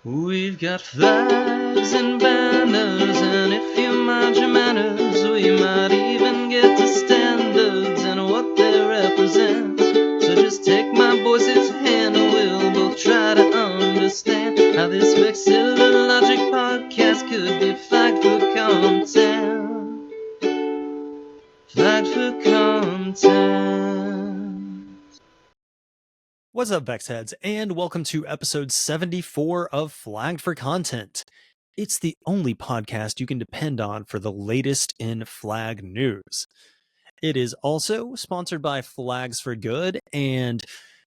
We've got flags and banners, and if you mind your manners, we might even get to standards and what they represent. So just take my voice's hand and we'll both try to understand how this Vexillology podcast could be flagged for content. Flagged for content. What's up, VexHeads, and welcome to episode 74 of Flagged for Content. It's the only podcast you can depend on for the latest in flag news. It is also sponsored by Flags for Good, and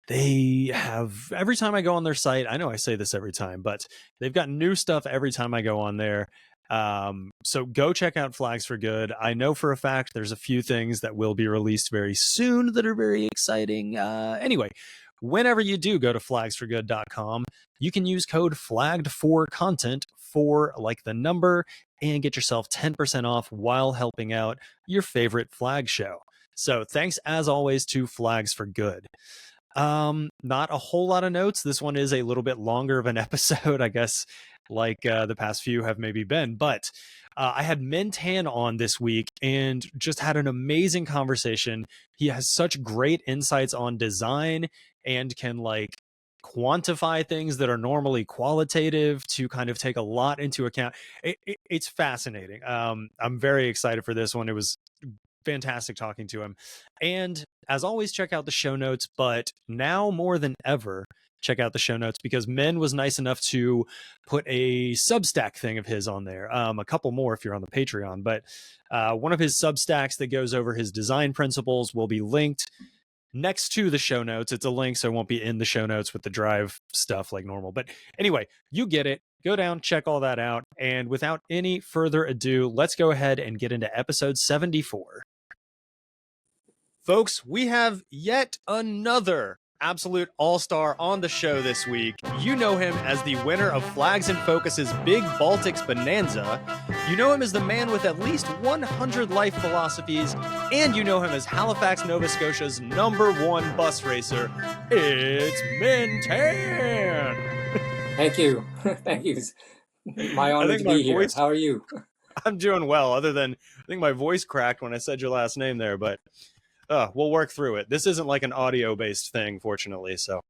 they have, every time I go on their site, I know I say this every time, but they've got new stuff every time I go on there. So go check out Flags for Good. I know for a fact there's a few things that will be released very soon that are very exciting. Anyway, whenever you do go to flagsforgood.com, you can use code FLAGGED4CONTENT for like the number and get yourself 10% off while helping out your favorite flag show. So thanks as always to Flags for Good. Not a whole lot of notes. This one is a little bit longer of an episode, I guess, like the past few have maybe been, but I had Minh Tan on this week and just had an amazing conversation. He has such great insights on design and can like quantify things that are normally qualitative to kind of take a lot into account. It's fascinating. I'm very excited for this one. It was fantastic talking to him. And as always, check out the show notes, but now more than ever, check out the show notes because Minh was nice enough to put a Substack thing of his on there. A couple more if you're on the Patreon, but one of his Substacks that goes over his design principles will be linked next to the show notes. It's a link, so it won't be in the show notes with the drive stuff like normal. But anyway, you get it. Go down, check all that out. And without any further ado, let's go ahead and get into episode 74. Folks, we have yet another absolute all-star on the show this week. You know him as the winner of Flags in Focus's Big Baltics Bonanza. You know him as the man with at least 100 life philosophies. And you know him as Halifax, Nova Scotia's #1 bus racer. It's Minh Tan! Thank you. Thank you. My honor to be here. How are you? I'm doing well, other than I think my voice cracked when I said your last name there, but we'll work through it. This isn't like an audio-based thing, fortunately. So,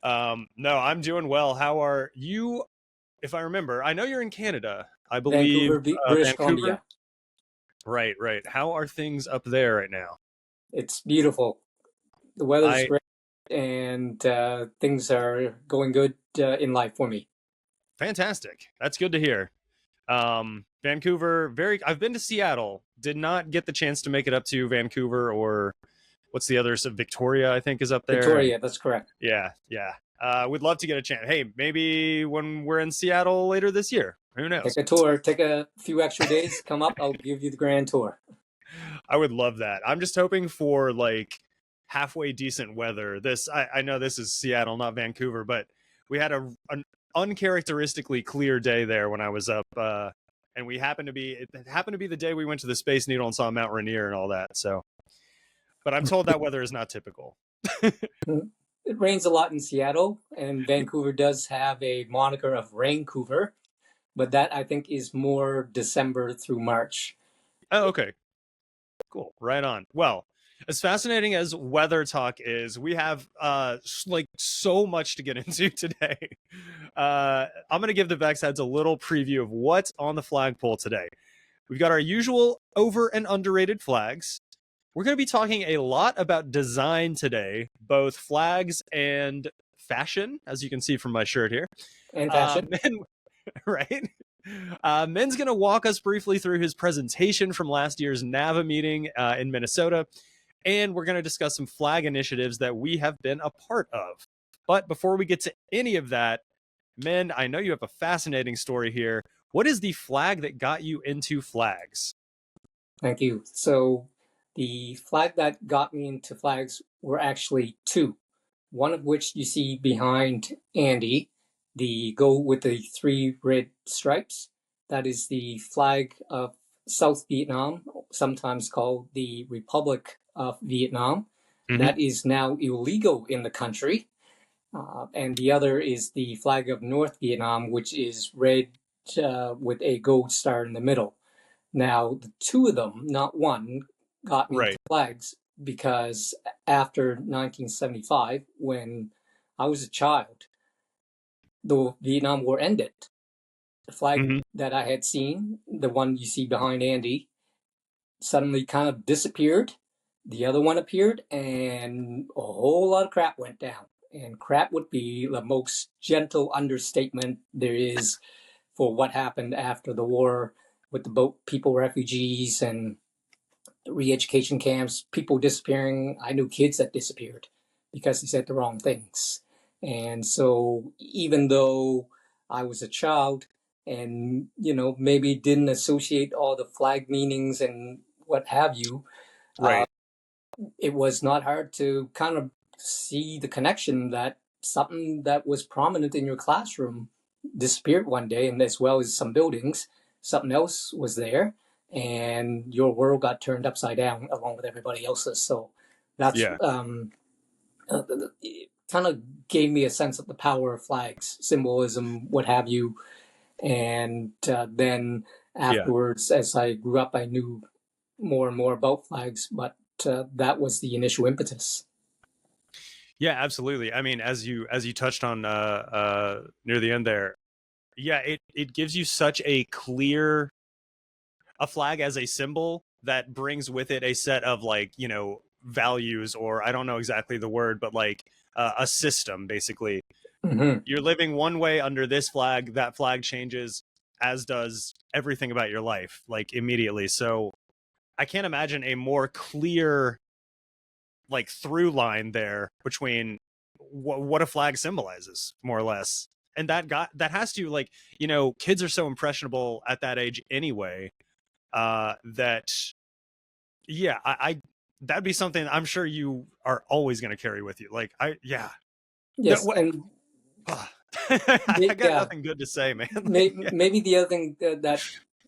no, I'm doing well. How are you? If I remember, I know you're in Canada. I believe Vancouver, British Columbia. Right. How are things up there right now? It's beautiful. The weather's great, and things are going good in life for me. Fantastic. That's good to hear. Vancouver, I've been to Seattle, did not get the chance to make it up to Vancouver, or what's the other, so Victoria, I think is up there. Victoria, that's correct. Yeah. We'd love to get a chance. Hey, maybe when we're in Seattle later this year, who knows? Take a tour, take a few extra days, come up, I'll give you the grand tour. I would love that. I'm just hoping for like halfway decent weather. I know this is Seattle, not Vancouver, but we had an uncharacteristically clear day there when I was up, and it happened to be the day we went to the Space Needle and saw Mount Rainier and all that. So, but I'm told that weather is not typical. It rains a lot in Seattle, and Vancouver does have a moniker of Raincouver, but that I think is more December through March. Oh, okay. Cool. Right on. Well, as fascinating as weather talk is, we have like so much to get into today. I'm going to give the VexHeads a little preview of what's on the flagpole today. We've got our usual over and underrated flags. We're going to be talking a lot about design today, both flags and fashion, as you can see from my shirt here. And fashion. Right? Minh's going to walk us briefly through his presentation from last year's NAVA meeting in Minnesota. And we're going to discuss some flag initiatives that we have been a part of. But before we get to any of that, Minh, I know you have a fascinating story here. What is the flag that got you into flags? Thank you. So the flag that got me into flags were actually two. One of which you see behind Andy, the go with the 3 red stripes. That is the flag of South Vietnam, sometimes called the Republic of Vietnam. Mm-hmm. That is now illegal in the country. and the other is the flag of North Vietnam, which is red with a gold star in the middle. Now, the two of them, not one, got me into flags because after 1975, when I was a child, the Vietnam War ended. The flag that I had seen, the one you see behind Andy, suddenly kind of disappeared. The other one appeared, and a whole lot of crap went down. And crap would be the most gentle understatement there is for what happened after the war with the boat people, refugees, and re-education camps, people disappearing. I knew kids that disappeared because they said the wrong things. And so even though I was a child and, you know, maybe didn't associate all the flag meanings and what have you, it was not hard to kind of see the connection that something that was prominent in your classroom disappeared one day, and as well as some buildings, something else was there, and your world got turned upside down along with everybody else's. So that's it kind of gave me a sense of the power of flags, symbolism, what have you. And then afterwards, as I grew up, I knew more and more about flags, but that was the initial impetus. Yeah, absolutely. I mean, as you touched on near the end there, it gives you such a flag as a symbol that brings with it a set of, like, you know, values, or I don't know exactly the word, but like a system, basically. You're living one way under this flag, that flag changes, as does everything about your life, like, immediately. So I can't imagine a more clear, like, through line there between what a flag symbolizes, more or less. And that has to, like, you know, kids are so impressionable at that age anyway, that I that'd be something I'm sure you are always going to carry with you. Like, yes. And I got nothing good to say, man. Maybe the other thing that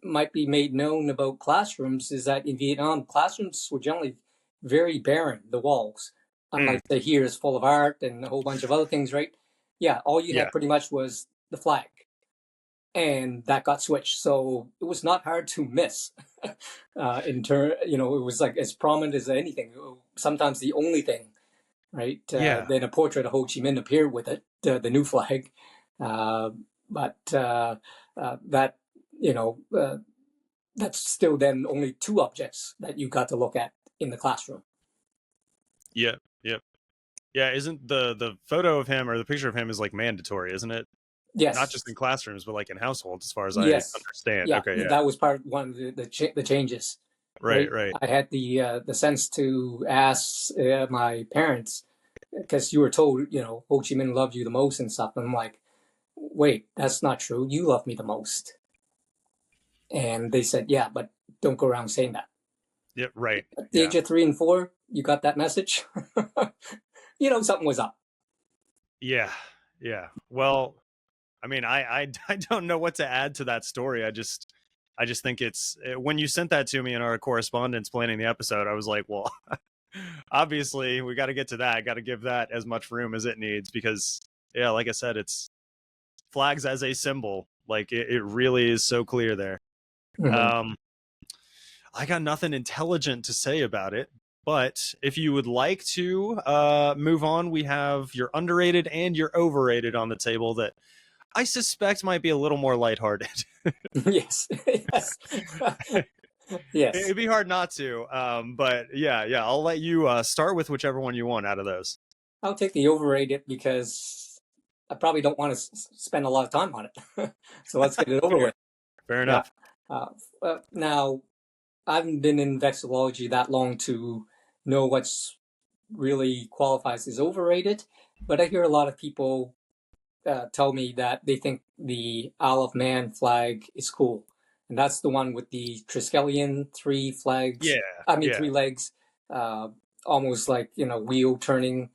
might be made known about classrooms is that in Vietnam, classrooms were generally very barren, the walls. Unlike the here is full of art and a whole bunch of other things, right? Yeah, all you had pretty much was the flag. And that got switched. So it was not hard to miss. You know, it was like as prominent as anything. Sometimes the only thing, right? Then a portrait of Ho Chi Minh appeared with it, the new flag. But that, you know, that's still then only two objects that you got to look at in the classroom. Yeah. Isn't the photo of him or the picture of him is, like, mandatory, isn't it? Yes. Not just in classrooms, but like in households, as far as I understand. Yeah. Okay. Yeah. That was part of one of the changes. Right. I had the sense to ask my parents, because you were told, you know, Ho Chi Minh loved you the most and stuff. And I'm like, wait, that's not true. You love me the most. And they said, yeah, but don't go around saying that. Yeah, right. At the age of 3 and 4, you got that message. You know, something was up. Yeah. Well, I mean, I don't know what to add to that story. I just think it's, when you sent that to me in our correspondence planning the episode, I was like, well, obviously we got to get to that. I got to give that as much room as it needs, because, yeah, like I said, it's flags as a symbol. Like, it really is so clear there. I got nothing intelligent to say about it, but if you would like to move on, we have your underrated and your overrated on the table that I suspect might be a little more lighthearted. Yes. Yes. It'd be hard not to, but yeah, I'll let you start with whichever one you want out of those. I'll take the overrated because I probably don't want to spend a lot of time on it. So let's get it over with. Fair enough. Now, I haven't been in vexillology that long to know what's really qualifies as overrated, but I hear a lot of people tell me that they think the Isle of Man flag is cool. And that's the one with the Triskelion 3 flags. Yeah. 3 legs, almost like, you know, wheel turning.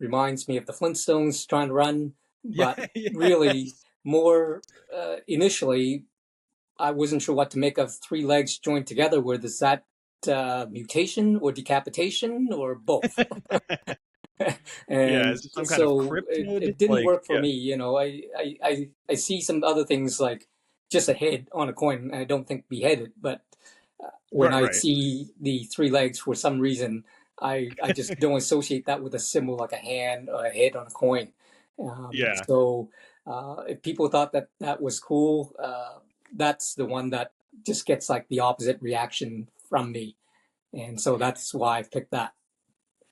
Reminds me of the Flintstones trying to run. But really, more initially, I wasn't sure what to make of 3 legs joined together. Whether is that mutation or decapitation or both? Yeah, And is it some kind of so cryptid? it didn't Like, work for yeah, me. I see some other things like just a head on a coin. I don't think beheaded, but when right, I right. see the three legs for some reason, I just don't associate that with a symbol like a hand or a head on a coin. Yeah. So if people thought that that was cool, that's the one that just gets like the opposite reaction from me, and so that's why I picked that.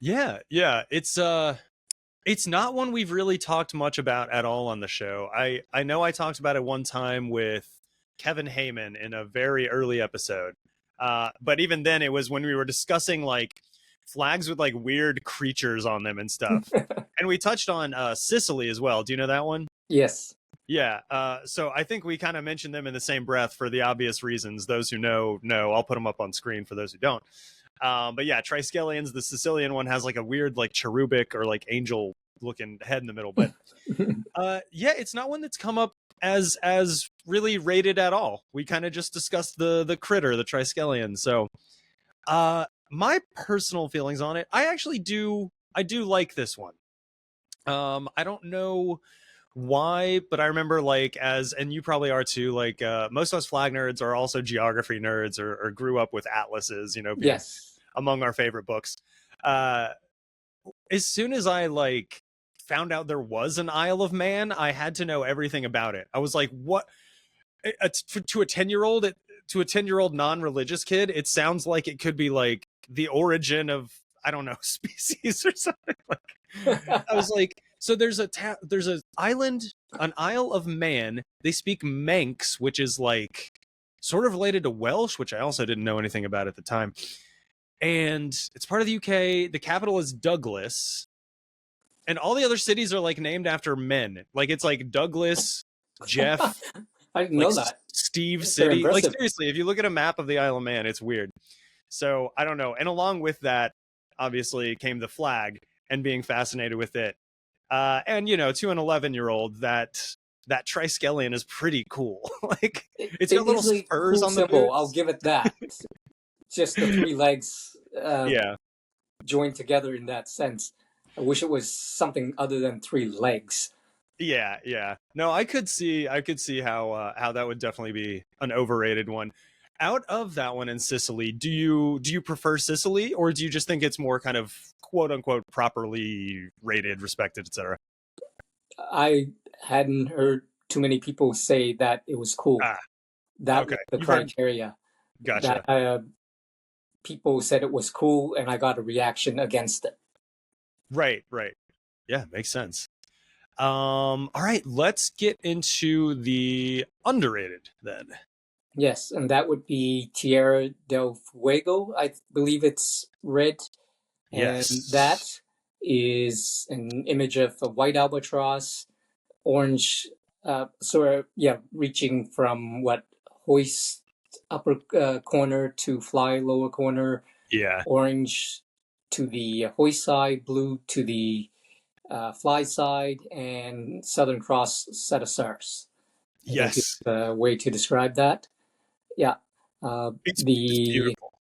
Yeah, yeah. It's not one we've really talked much about at all on the show. I know I talked about it one time with Kevin Heyman in a very early episode. But even then it was when we were discussing like flags with like weird creatures on them and stuff. And we touched on Sicily as well. Do you know that one? Yes. Yeah. So I think we kind of mentioned them in the same breath for the obvious reasons. Those who know. I'll put them up on screen for those who don't. But yeah, Triskelions, the Sicilian one has like a weird like cherubic or like angel looking head in the middle. But yeah, it's not one that's come up as really rated at all. We kind of just discussed the critter, the Triskelion. So my personal feelings on it, I do like this one. I don't know why, but I remember like and you probably are too, like most of us flag nerds are also geography nerds or grew up with atlases, you know, being Yes. among our favorite books. uh as soon as I like found out there was an Isle of Man, I had to know everything about it. I was like, what? To a 10-year-old, to a 10-year-old non-religious kid, it sounds like it could be like the origin of, I don't know, species or something. Like, I was like, so there's a island, an Isle of Man. They speak Manx, which is like sort of related to Welsh, which I also didn't know anything about at the time. And it's part of the UK. The capital is Douglas, and all the other cities are like named after men. Like it's like Douglas, Jeff, I didn't like know that. Steve That's very City. Like impressive. seriously, if you look at a map of the Isle of Man, it's weird. So I don't know. And along with that, obviously came the flag and being fascinated with it. And you know, to an 11-year-old, that Triskelion is pretty cool. Like it's got It little is a spurs cool on the symbol. I'll boots. give it that. Just the three legs Yeah. joined together in that sense. I wish it was something other than three legs. Yeah, yeah. No, I could see how that would definitely be an overrated one. Out of that one in Sicily, do you prefer Sicily, or do you just think it's more kind of quote unquote properly rated, respected, etc.? I hadn't heard too many people say that it was cool. Ah, That okay. was the You've heard, criteria. That gotcha. people said it was cool, and I got a reaction against it. Right, right. Yeah, makes sense. All right, let's get into the underrated then. Yes, and that would be Tierra del Fuego. I believe it's red, and Yes. that is an image of a white albatross, orange, sort of, yeah, reaching from what hoist upper corner to fly lower corner, Yeah. orange to the hoist side, blue to the fly side, and Southern Cross set of stars. I think is Yes. the way to describe that. Yeah. It's The beautiful.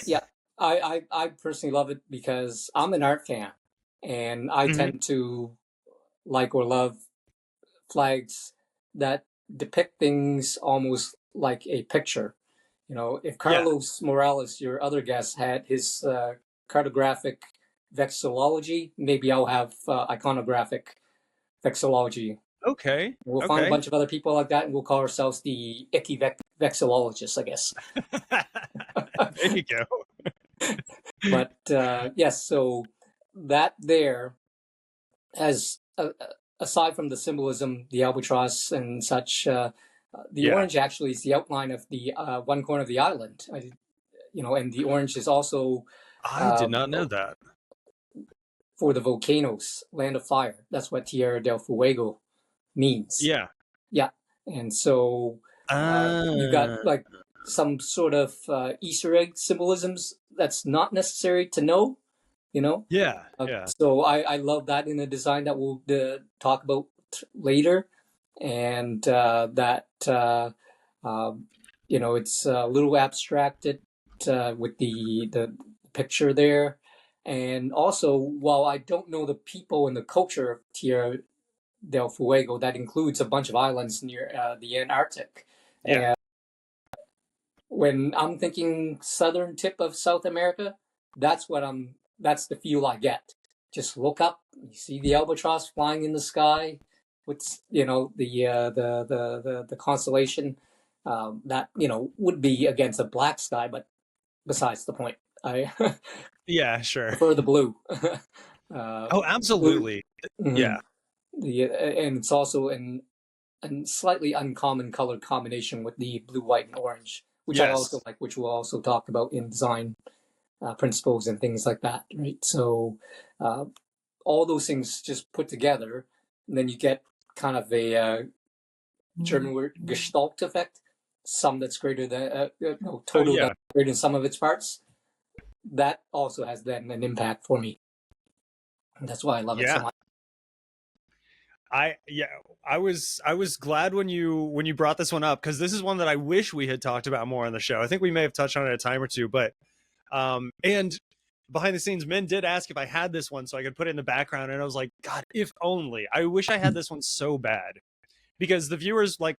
yeah, I personally love it because I'm an art fan, and I Hmm. tend to like or love flags that depict things almost like a picture. You know, if Yeah. Carlos Morales, your other guest, had his cartographic vexillology, maybe I'll have iconographic vexillology. Okay. We'll find a Okay. bunch of other people like that, and we'll call ourselves the icky vexillologists, I guess. There you go. But yes, so that there has, aside from the symbolism, the albatross and such, the Yeah. orange actually is the outline of the one corner of the island. And the orange is also I did um, not know that. for the volcanoes, land of fire. That's what Tierra del Fuego means. Yeah. Yeah, and so you got Uh, like some sort of Easter egg symbolisms that's not necessary to know, you know. yeah. Yeah. So I love that in a design that we'll talk about later, and that it's a little abstracted with the picture there, And also, while I don't know the people and the culture of Tierra del Fuego, that includes a bunch of islands near the Antarctic. Yeah. And when I'm thinking southern tip of South America, that's the feel I get. Just look up, you see the albatross flying in the sky with the constellation that would be against a black sky, but besides the point. I Yeah, sure. prefer the blue. Oh, absolutely. Blue. Yeah. And it's also a slightly uncommon color combination with the blue, white, and orange, which I also like, which we'll also talk about in design principles and things like that, right? So all those things just put together, and then you get kind of a German word, Gestalt effect, sum that's greater than, total that's greater than sum of its parts. That also has then an impact for me. And that's why I love it so much. I was glad when you brought this one up, because this is one that I wish we had talked about more on the show. I think we may have touched on it a time or two, but and behind the scenes, Min did ask if I had this one so I could put it in the background, and I was like, God, if only. I wish I had this one so bad, because the viewers, like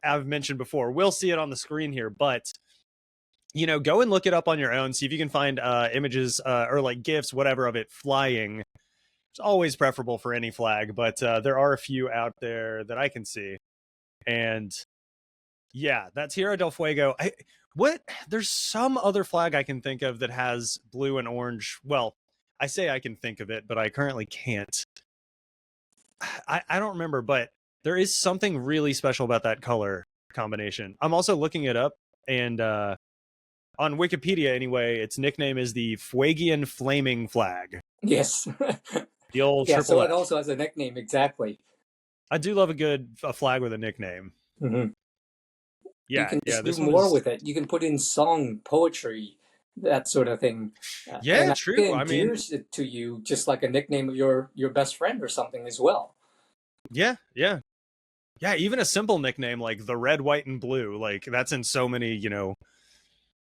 I've mentioned before, will see it on the screen here, but go and look it up on your own, see if you can find images or like GIFs, whatever, of it flying. It's always preferable for any flag, but there are a few out there that I can see. And yeah, that's Tierra del Fuego. There's some other flag I can think of that has blue and orange. Well, I say I can think of it, but I currently can't. I don't remember, but there is something really special about that color combination. I'm also looking it up, and on Wikipedia anyway, its nickname is the Fuegian Flaming Flag. Yes. The old yeah, triple so F. it also has a nickname, exactly. I do love a flag with a nickname. Mm-hmm. Yeah, you can just do more with it. You can put in song, poetry, that sort of thing. Yeah, true. It endears it to you just like a nickname of your best friend or something as well. Yeah. Even a simple nickname like the Red, White, and Blue, like that's in so many,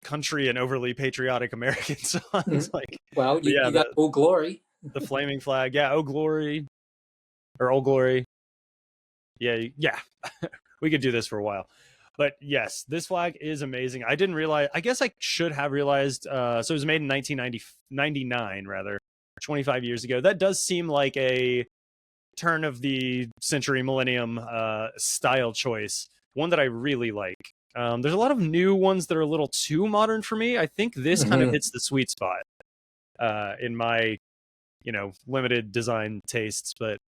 country and overly patriotic American songs. Mm-hmm. Like, well, you got "Oh Glory," the flaming flag. Yeah, "Oh Glory," or "Old Glory." Yeah. We could do this for a while. But yes, this flag is amazing. I didn't realize, I guess I should have realized, so it was made in 1999, rather, 25 years ago. That does seem like a turn of the century millennium style choice, one that I really like. There's a lot of new ones that are a little too modern for me. I think this kind of hits the sweet spot in my, limited design tastes, but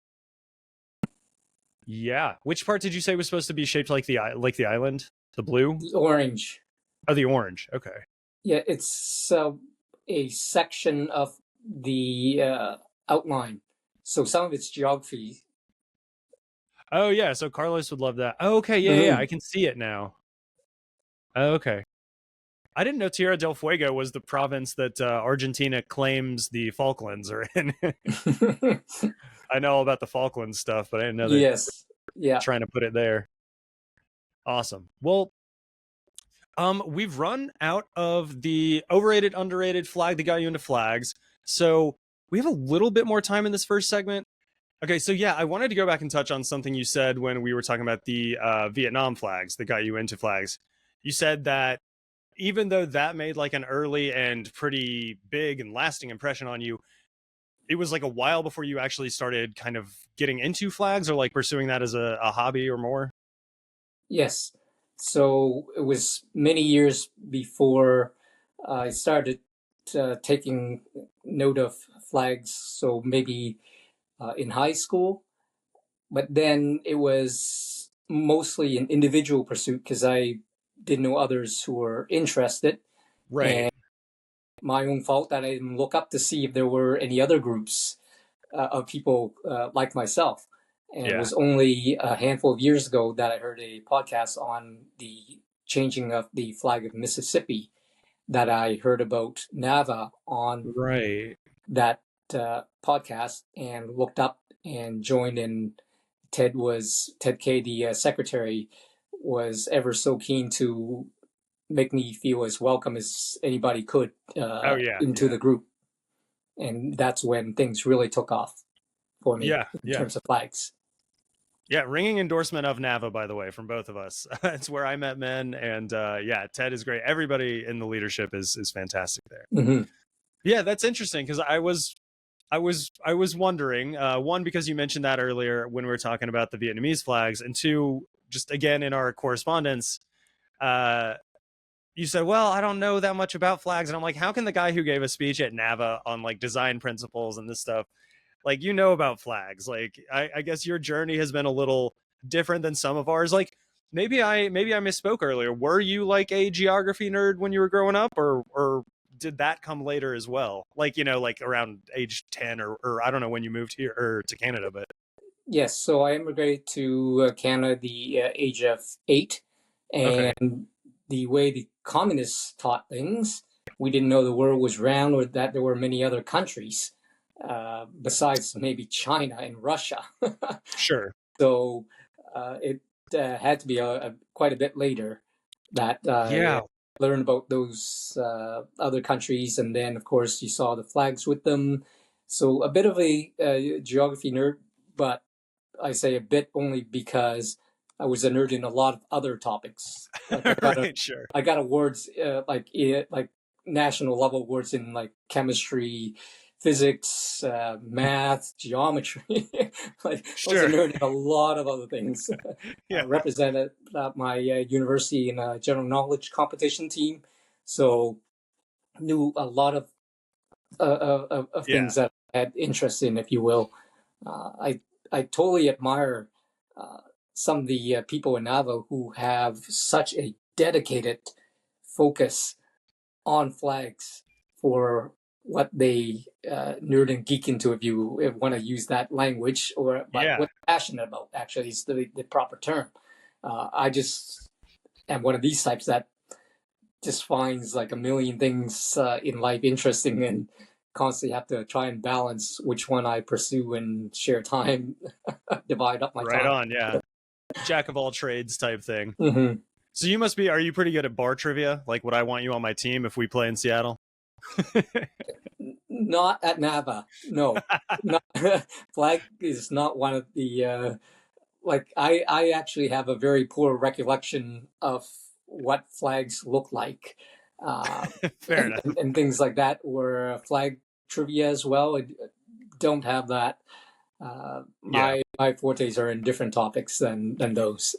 yeah. Which part did you say was supposed to be shaped like the island? The blue? The orange. Oh, the orange. Okay. Yeah, it's a section of the outline. So some of it's geography. Oh, yeah. So Carlos would love that. Oh, okay. Yeah. I can see it now. Oh, okay. I didn't know Tierra del Fuego was the province that Argentina claims the Falklands are in. I know all about the Falklands stuff, but I didn't know that. Yes. Yeah. Trying to put it there. Awesome. Well, we've run out of the overrated, underrated flag that got you into flags. So we have a little bit more time in this first segment. Okay, so yeah, I wanted to go back and touch on something you said when we were talking about the Vietnam flags that got you into flags. You said that even though that made like an early and pretty big and lasting impression on you, it was like a while before you actually started kind of getting into flags or like pursuing that as a hobby or more. Yes. So it was many years before I started taking note of flags. So maybe in high school, but then it was mostly an individual pursuit because I didn't know others who were interested. Right. And my own fault that I didn't look up to see if there were any other groups of people like myself. And it was only a handful of years ago that I heard a podcast on the changing of the flag of Mississippi that I heard about NAVA on that podcast and looked up and joined. And Ted K, the secretary, was ever so keen to make me feel as welcome as anybody could into the group. and that's when things really took off for me in terms of flags. Yeah, ringing endorsement of Nava, by the way, from both of us. It's where I met Min, and Ted is great. Everybody in the leadership is fantastic there. Mm-hmm. Yeah, that's interesting because I was wondering, one, because you mentioned that earlier when we were talking about the Vietnamese flags, and two, just again in our correspondence, you said, well, I don't know that much about flags. And I'm like, how can the guy who gave a speech at NAVA on like design principles and this stuff, like, you know about flags? Like, I guess your journey has been a little different than some of ours. Like, maybe I misspoke earlier. Were you like a geography nerd when you were growing up, or did that come later as well? Like, like around age 10 or I don't know when you moved here or to Canada, but. Yes, so I immigrated to Canada the age of 8, and the way the communists taught things, we didn't know the world was round or that there were many other countries besides maybe China and Russia. Sure. So it had to be quite a bit later that I learned about those other countries, and then of course you saw the flags with them. So a bit of a geography nerd, but I say a bit only because I was a nerd in a lot of other topics. Like I got awards like national level awards in like chemistry, physics, math, geometry. Like I was a nerd in a lot of other things. I represented my university in a general knowledge competition team, so knew a lot of things that I had interest in, if you will. I totally admire some of the people in Nava who have such a dedicated focus on flags for what they nerd and geek into, if you want to use that language, or what they're passionate about, actually, is the proper term. I just am one of these types that just finds like a million things in life interesting and constantly have to try and balance which one I pursue and share time, divide up my time. Right on, yeah. Jack of all trades type thing. Mm-hmm. So are you pretty good at bar trivia? Like, would I want you on my team if we play in Seattle? Not at Nava, no. Flag is not one of the, I actually have a very poor recollection of what flags look like. Fair enough. And things like that, or flag trivia as well. I don't have that. My fortes are in different topics than those.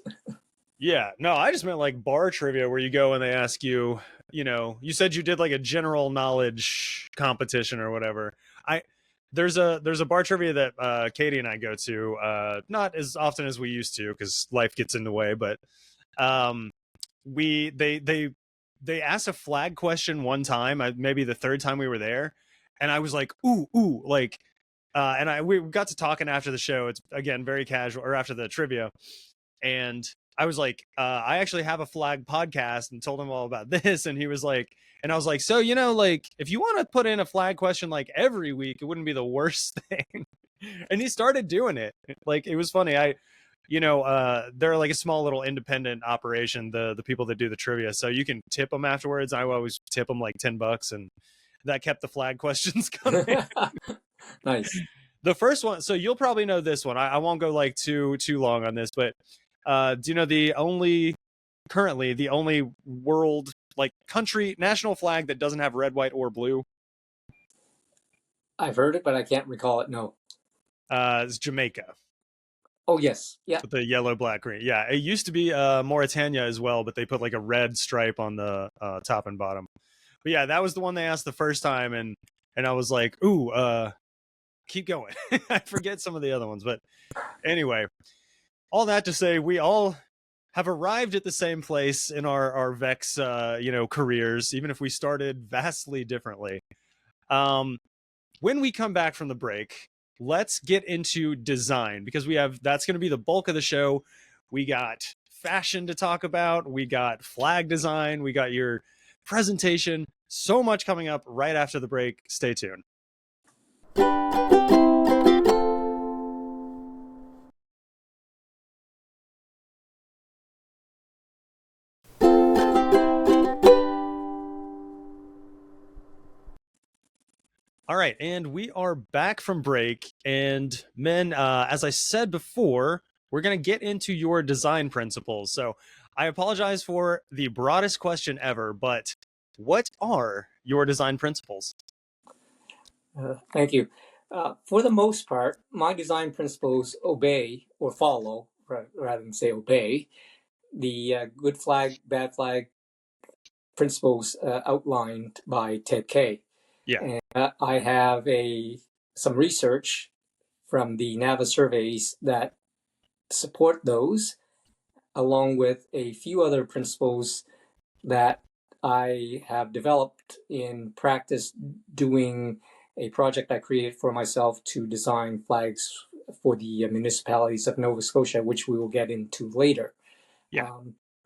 Yeah, no, I just meant like bar trivia where you go and they ask you, you said you did like a general knowledge competition or whatever. There's a bar trivia that Katie and I go to, not as often as we used to because life gets in the way, but they asked a flag question one time, maybe the third time we were there, and I was like, ooh, like, and we got to talking after the show. It's again very casual, or after the trivia, and I was like, I actually have a flag podcast, and told him all about this, and he was like, and I was like, so like if you want to put in a flag question like every week, it wouldn't be the worst thing. And he started doing it. Like, it was funny. They're like a small little independent operation, the people that do the trivia. So you can tip them afterwards. I always tip them like $10, and that kept the flag questions coming. Nice. The first one, so you'll probably know this one. I won't go like too long on this, but do you know currently the only world, like, country national flag that doesn't have red, white, or blue? I've heard it, but I can't recall it. No. It's Jamaica. Oh, yes. Yeah. With the yellow, black, green. Yeah, it used to be Mauritania as well, but they put like a red stripe on the top and bottom. But yeah, that was the one they asked the first time, and I was like, ooh, keep going. I forget some of the other ones, but anyway, all that to say, we all have arrived at the same place in our Vex careers, even if we started vastly differently. When we come back from the break, let's get into design, because that's going to be the bulk of the show. We got fashion to talk about. We got flag design. We got your presentation. So much coming up right after the break. Stay tuned. All right, and we are back from break. And men, as I said before, we're going to get into your design principles. So I apologize for the broadest question ever, but what are your design principles? Thank you. For the most part, my design principles obey or follow, rather than say obey, the good flag, bad flag principles outlined by Ted Kay. Yeah. And I have some research from the NAVA surveys that support those, along with a few other principles that I have developed in practice doing a project I created for myself to design flags for the municipalities of Nova Scotia, which we will get into later. Yeah.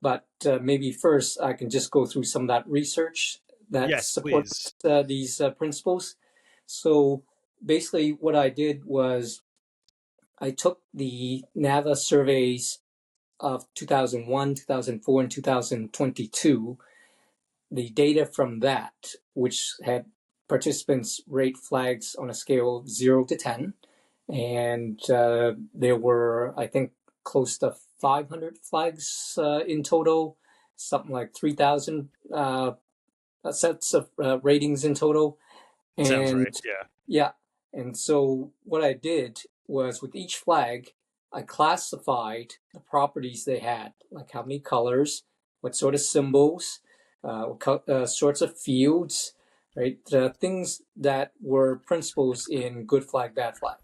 But maybe first I can just go through some of that research that Yes, supports please. these principles. So basically what I did was I took the NAVA surveys of 2001, 2004, and 2022, the data from that, which had participants rate flags on a scale of 0 to 10. And there were, I think, close to 500 flags in total, something like 3,000 sets of ratings in total. Sounds And right. Yeah. yeah, and so what I did was with each flag, I classified the properties they had, like how many colors, what sort of symbols, sorts of fields, right? Things that were principles in good flag, bad flag.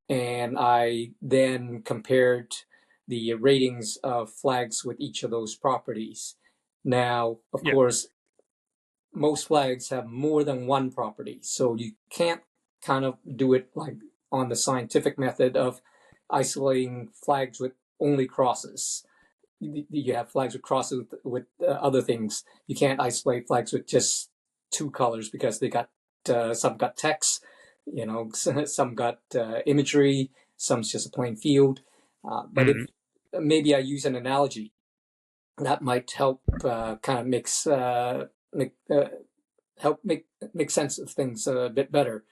And I then compared the ratings of flags with each of those properties. Now, of Yeah. course, most flags have more than one property, so you can't kind of do it like on the scientific method of isolating flags with only crosses. You have flags with crosses with other things. You can't isolate flags with just two colors because they got some got text, some got imagery, some's just a plain field. But if Mhm. maybe I use an analogy that might help kind of make help make sense of things a bit better,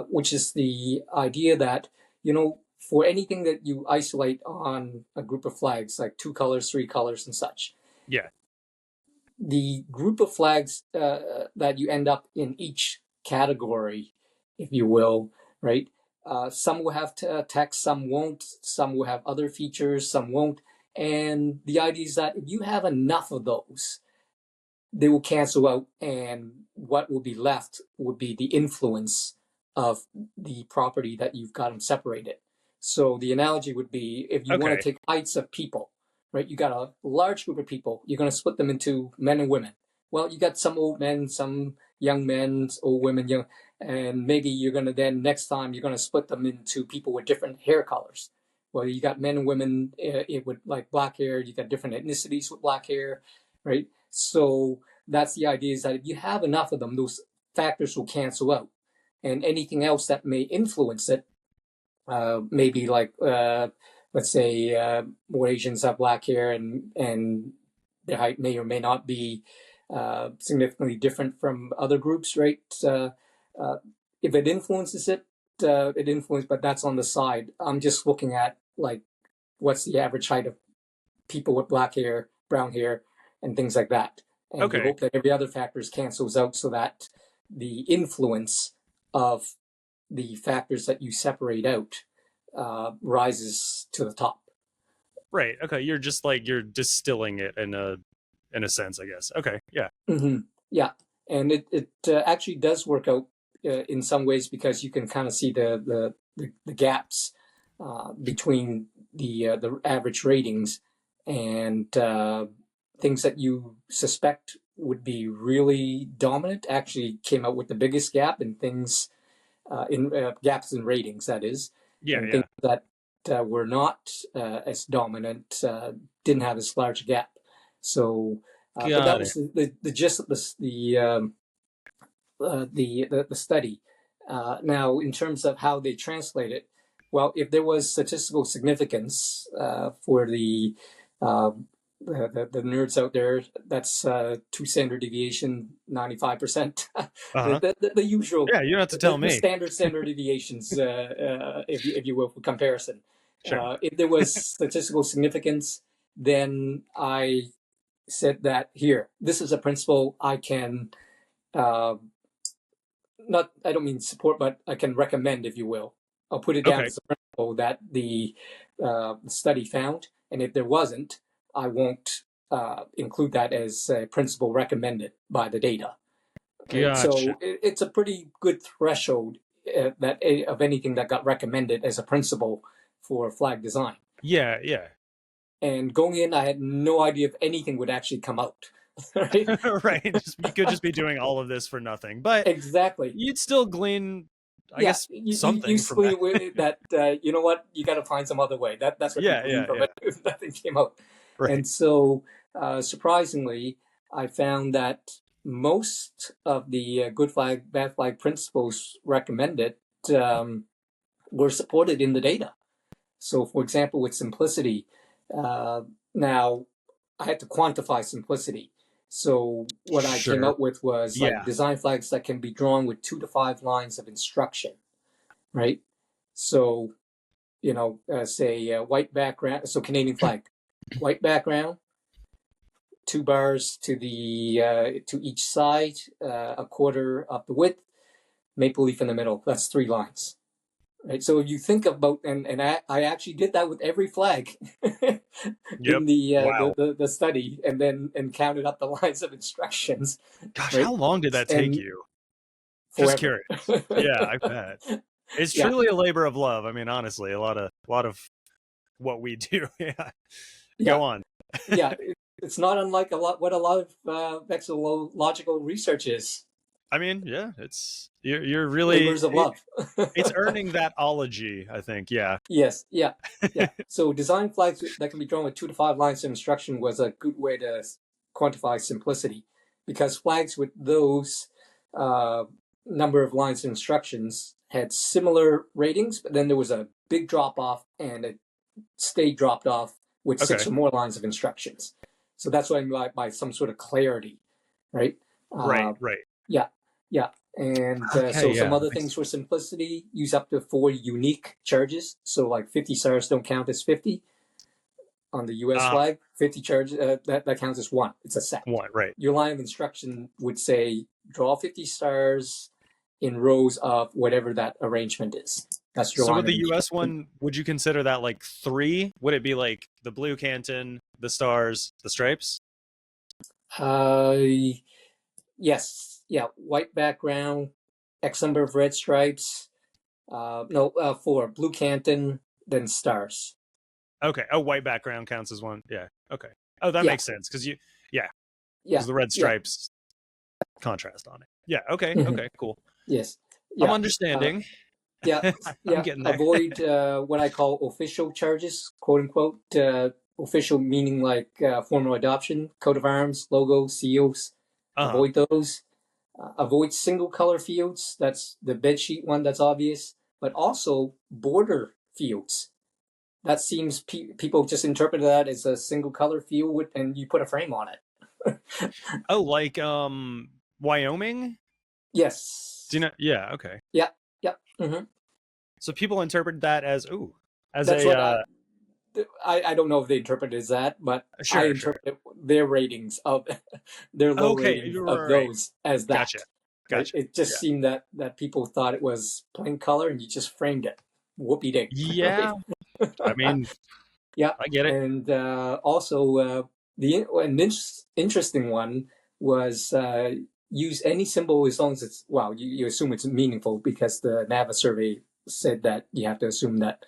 which is the idea that for anything that you isolate on a group of flags, like two colors, three colors, and such, Yeah. the group of flags that you end up in each category, if you will, right? Some will have text, some won't, some will have other features, some won't. And the idea is that if you have enough of those, they will cancel out, and what will be left would be the influence of the property that you've got them separated. So the analogy would be if you want to Okay. take heights of people, right? You got a large group of people, you're going to split them into men and women. Well, you got some old men, some young men, old women, young, and maybe you're going to then next time you're going to split them into people with different hair colors. Well, you got men and women with like black hair, you got different ethnicities with black hair, right? So that's the idea, is that if you have enough of them, those factors will cancel out. And anything else that may influence it, maybe like, let's say, more Asians have black hair, and their height may or may not be significantly different from other groups, right? Uh, if it influences it, it influences, but that's on the side. I'm just looking at like what's the average height of people with black hair, brown hair, and things like that. And you Okay. hope that every other factors cancels out so that the influence of the factors that you separate out rises to the top. Right. Okay. You're just like you're distilling it in a sense, I guess. Okay. Yeah. Mm-hmm. Yeah, and it actually does work out in some ways, because you can kind of see the gaps between the average ratings, and things that you suspect would be really dominant actually came out with the biggest gap, and things in gaps in ratings, that is, Yeah. and things Yeah. that were not as dominant didn't have as large a gap. So, but that Got it. was the gist of the study. Now, in terms of how they translate it, well, if there was statistical significance for the uh, the nerds out there, that's 2 standard deviation, 95%. Uh-huh. The usual. Yeah, you don't have to tell The me. standard deviations, if you will, for comparison. Sure. If there was statistical significance, then I said that here, this is a principle I can not, I don't mean support, but I can recommend, if you will. I'll put it down Okay. as a principle that the study found, and if there wasn't, I won't include that as a principle recommended by the data. Right? Gotcha. So it's a pretty good threshold that of anything that got recommended as a principle for flag design. Yeah, yeah. And going in, I had no idea if anything would actually come out. Right? Right. You could just be doing all of this for nothing, but exactly. you'd still glean, I guess, something you from that. that you know what, you got to find some other way. That's what Yeah, people yeah, from yeah. it if nothing came out. Right. And so, surprisingly, I found that most of the good flag, bad flag principles recommended were supported in the data. So, for example, with simplicity, now I had to quantify simplicity. So what I came Sure. up with was Yeah. like design flags that can be drawn with 2 to 5 lines of instruction, right? So, you know, say white background. So Canadian flag, white background, 2 bars to the to each side, a quarter of the width, maple leaf in the middle. That's 3 lines. Right. So if you think about, and I actually did that with every flag Yep. in Wow. the study, and then counted up the lines of instructions. Gosh, right? how long did that take you? Just Forever. curious. Yeah, I bet. It's Yeah. truly a labor of love. I mean, honestly, a lot of what we do. Yeah. Go on. Yeah. It's not unlike what a lot of vexillological research is. I mean, yeah, it's you're really Labors of love. it's earning that ology, I think. Yeah. Yes. Yeah. Yeah. So design flags that can be drawn with 2 to 5 lines of instruction was a good way to quantify simplicity, because flags with those number of lines of instructions had similar ratings, but then there was a big drop off and it stayed dropped off with 6 or more lines of instructions. So that's what I mean by some sort of clarity, right? Right. Yeah. Yeah. And some other things for simplicity, use up to 4 unique charges. So like 50 stars don't count as 50 on the US flag. 50 charges, that counts as 1. It's a set. 1, right. Your line of instruction would say, draw 50 stars in rows of whatever that arrangement is. That's your line. So with the US one, would you consider that like 3? Would it be like the blue canton, the stars, the stripes? Yes. Yeah, white background, X number of red stripes. 4. Blue canton, then stars. Okay. Oh, white background counts as 1. Yeah. Okay. Oh, that makes sense because because the red stripes contrast on it. Yeah. Okay. Mm-hmm. Okay. Cool. Yes. I'm understanding. I'm getting there. Avoid what I call official charges, quote unquote. Official meaning like formal adoption, coat of arms, logo, seals. Avoid those. Avoid single color fields. That's the bedsheet one. That's obvious. But also border fields. That seems people just interpret that as a single color field and you put a frame on it. Oh, like Wyoming? Yes. Do you know? Yeah. Okay. Yeah. Yeah. Mm-hmm. So people interpret that as that's what I don't know if they interpret it as that, but I interpret their ratings of their low ratings of those as that. Gotcha. It just seemed that people thought it was plain color and you just framed it. Whoopie ding. Yeah. I mean, yeah, I get it. And also an interesting one was use any symbol as long as it's, you assume it's meaningful, because the NAVA survey said that you have to assume that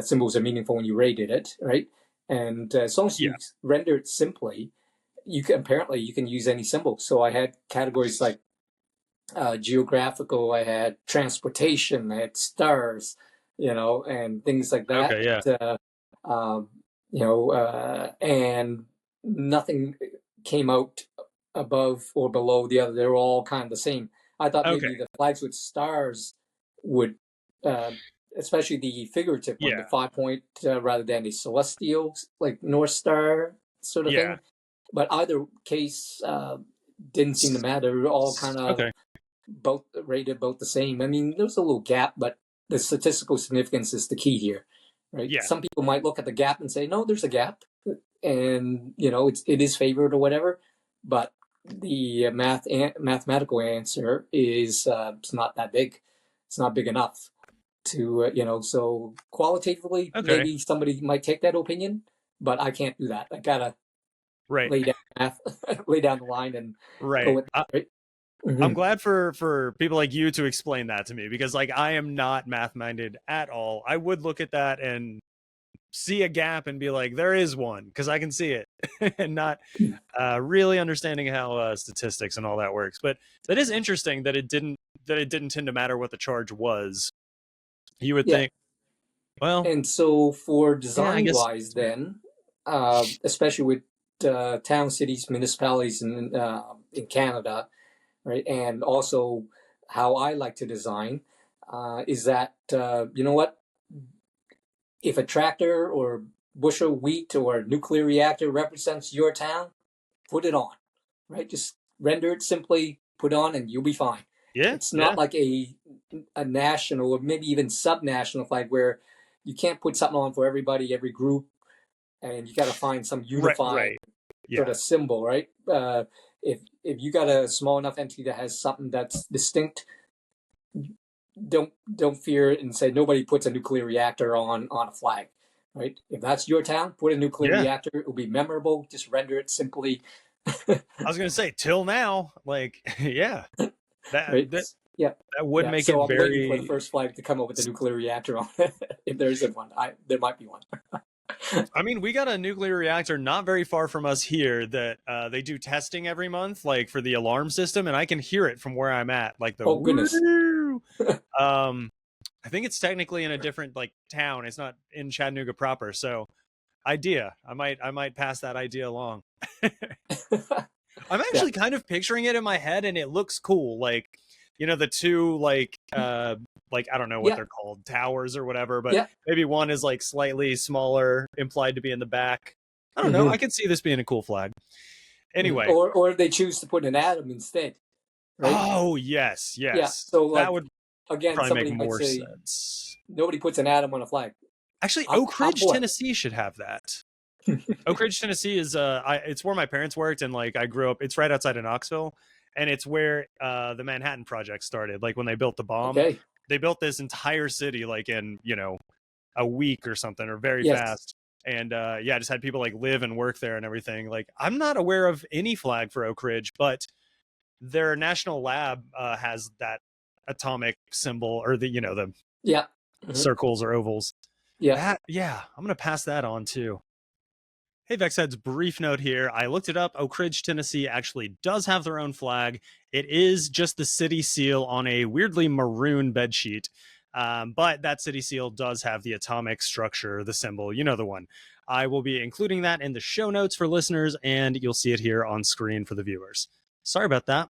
symbols are meaningful when you rated it, right? And as long as you render it simply, you can use any symbol. So I had categories like geographical, I had transportation, I had stars, and things like that. Okay, And nothing came out above or below the other. They're all kind of the same. I thought maybe the flags with stars would, especially the figurative one, the 5 point rather than a celestial, like North Star sort of Yeah. thing. But either case didn't seem to matter. All kind of Okay. both rated both the same. I mean, there's a little gap, but the statistical significance is the key here, right? Yeah. Some people might look at the gap and say, no, there's a gap, and it is favored or whatever, but the mathematical answer is it's not that big. It's not big enough to So qualitatively, Okay. maybe somebody might take that opinion, but I can't do that. I gotta Right. lay down math, lay down the line, and go with that, right? I'm glad for people like you to explain that to me, because like I am not math minded at all. I would look at that and see a gap and be like, there is one, because I can see it, and not really understanding how statistics and all that works. But that is interesting that it didn't tend to matter what the charge was. You would think, well, and so for I design guess wise, then, especially with town, cities, municipalities in Canada, right, and also how I like to design is that you know what, if a tractor or bushel wheat or nuclear reactor represents your town, put it on, right? Just render it simply, put on, and you'll be fine. yeah, It's not like a national or maybe even sub-national flag where you can't put something on for everybody, every group, and you got to find some unified sort of symbol, right? If you got a small enough entity that has something that's distinct, don't fear it and say nobody puts a nuclear reactor on a flag, right? If that's your town, put a nuclear reactor. It will be memorable. Just render it simply. I was gonna say, till now, like, yeah, right? that would make so it I'm very. waiting for the first flag to come up with a nuclear reactor on it. If there isn't one, there might be one. I mean, we got a nuclear reactor not very far from us here that they do testing every month, like for the alarm system, and I can hear it from where I'm at, like the goodness. I think it's technically in a different like town. It's not in Chattanooga proper. So, idea. I might pass that idea along. I'm actually kind of picturing it in my head, and it looks cool. Like, the two like I don't know what they're called, towers or whatever, but maybe one is like slightly smaller, implied to be in the back. I don't know. I could see this being a cool flag. Anyway, or they choose to put an atom instead. Right? Oh yes. Yeah. So like, that would again, probably somebody make might more say, sense. nobody puts an atom on a flag. Actually, Oak Ridge, Tennessee should have that. Oak Ridge, Tennessee is it's where my parents worked, and like I grew up. It's right outside of Knoxville, and it's where the Manhattan Project started. Like when they built the bomb, they built this entire city like in a week or something, or very fast. And just had people like live and work there and everything. Like I'm not aware of any flag for Oak Ridge, but their national lab has that atomic symbol, or the circles or ovals. I'm gonna pass that on too. Hey, VexHead's brief note here. I looked it up. Oak Ridge, Tennessee actually does have their own flag. It is just the city seal on a weirdly maroon bedsheet. But that city seal does have the atomic structure, the symbol, the one. I will be including that in the show notes for listeners, and you'll see it here on screen for the viewers. Sorry about that.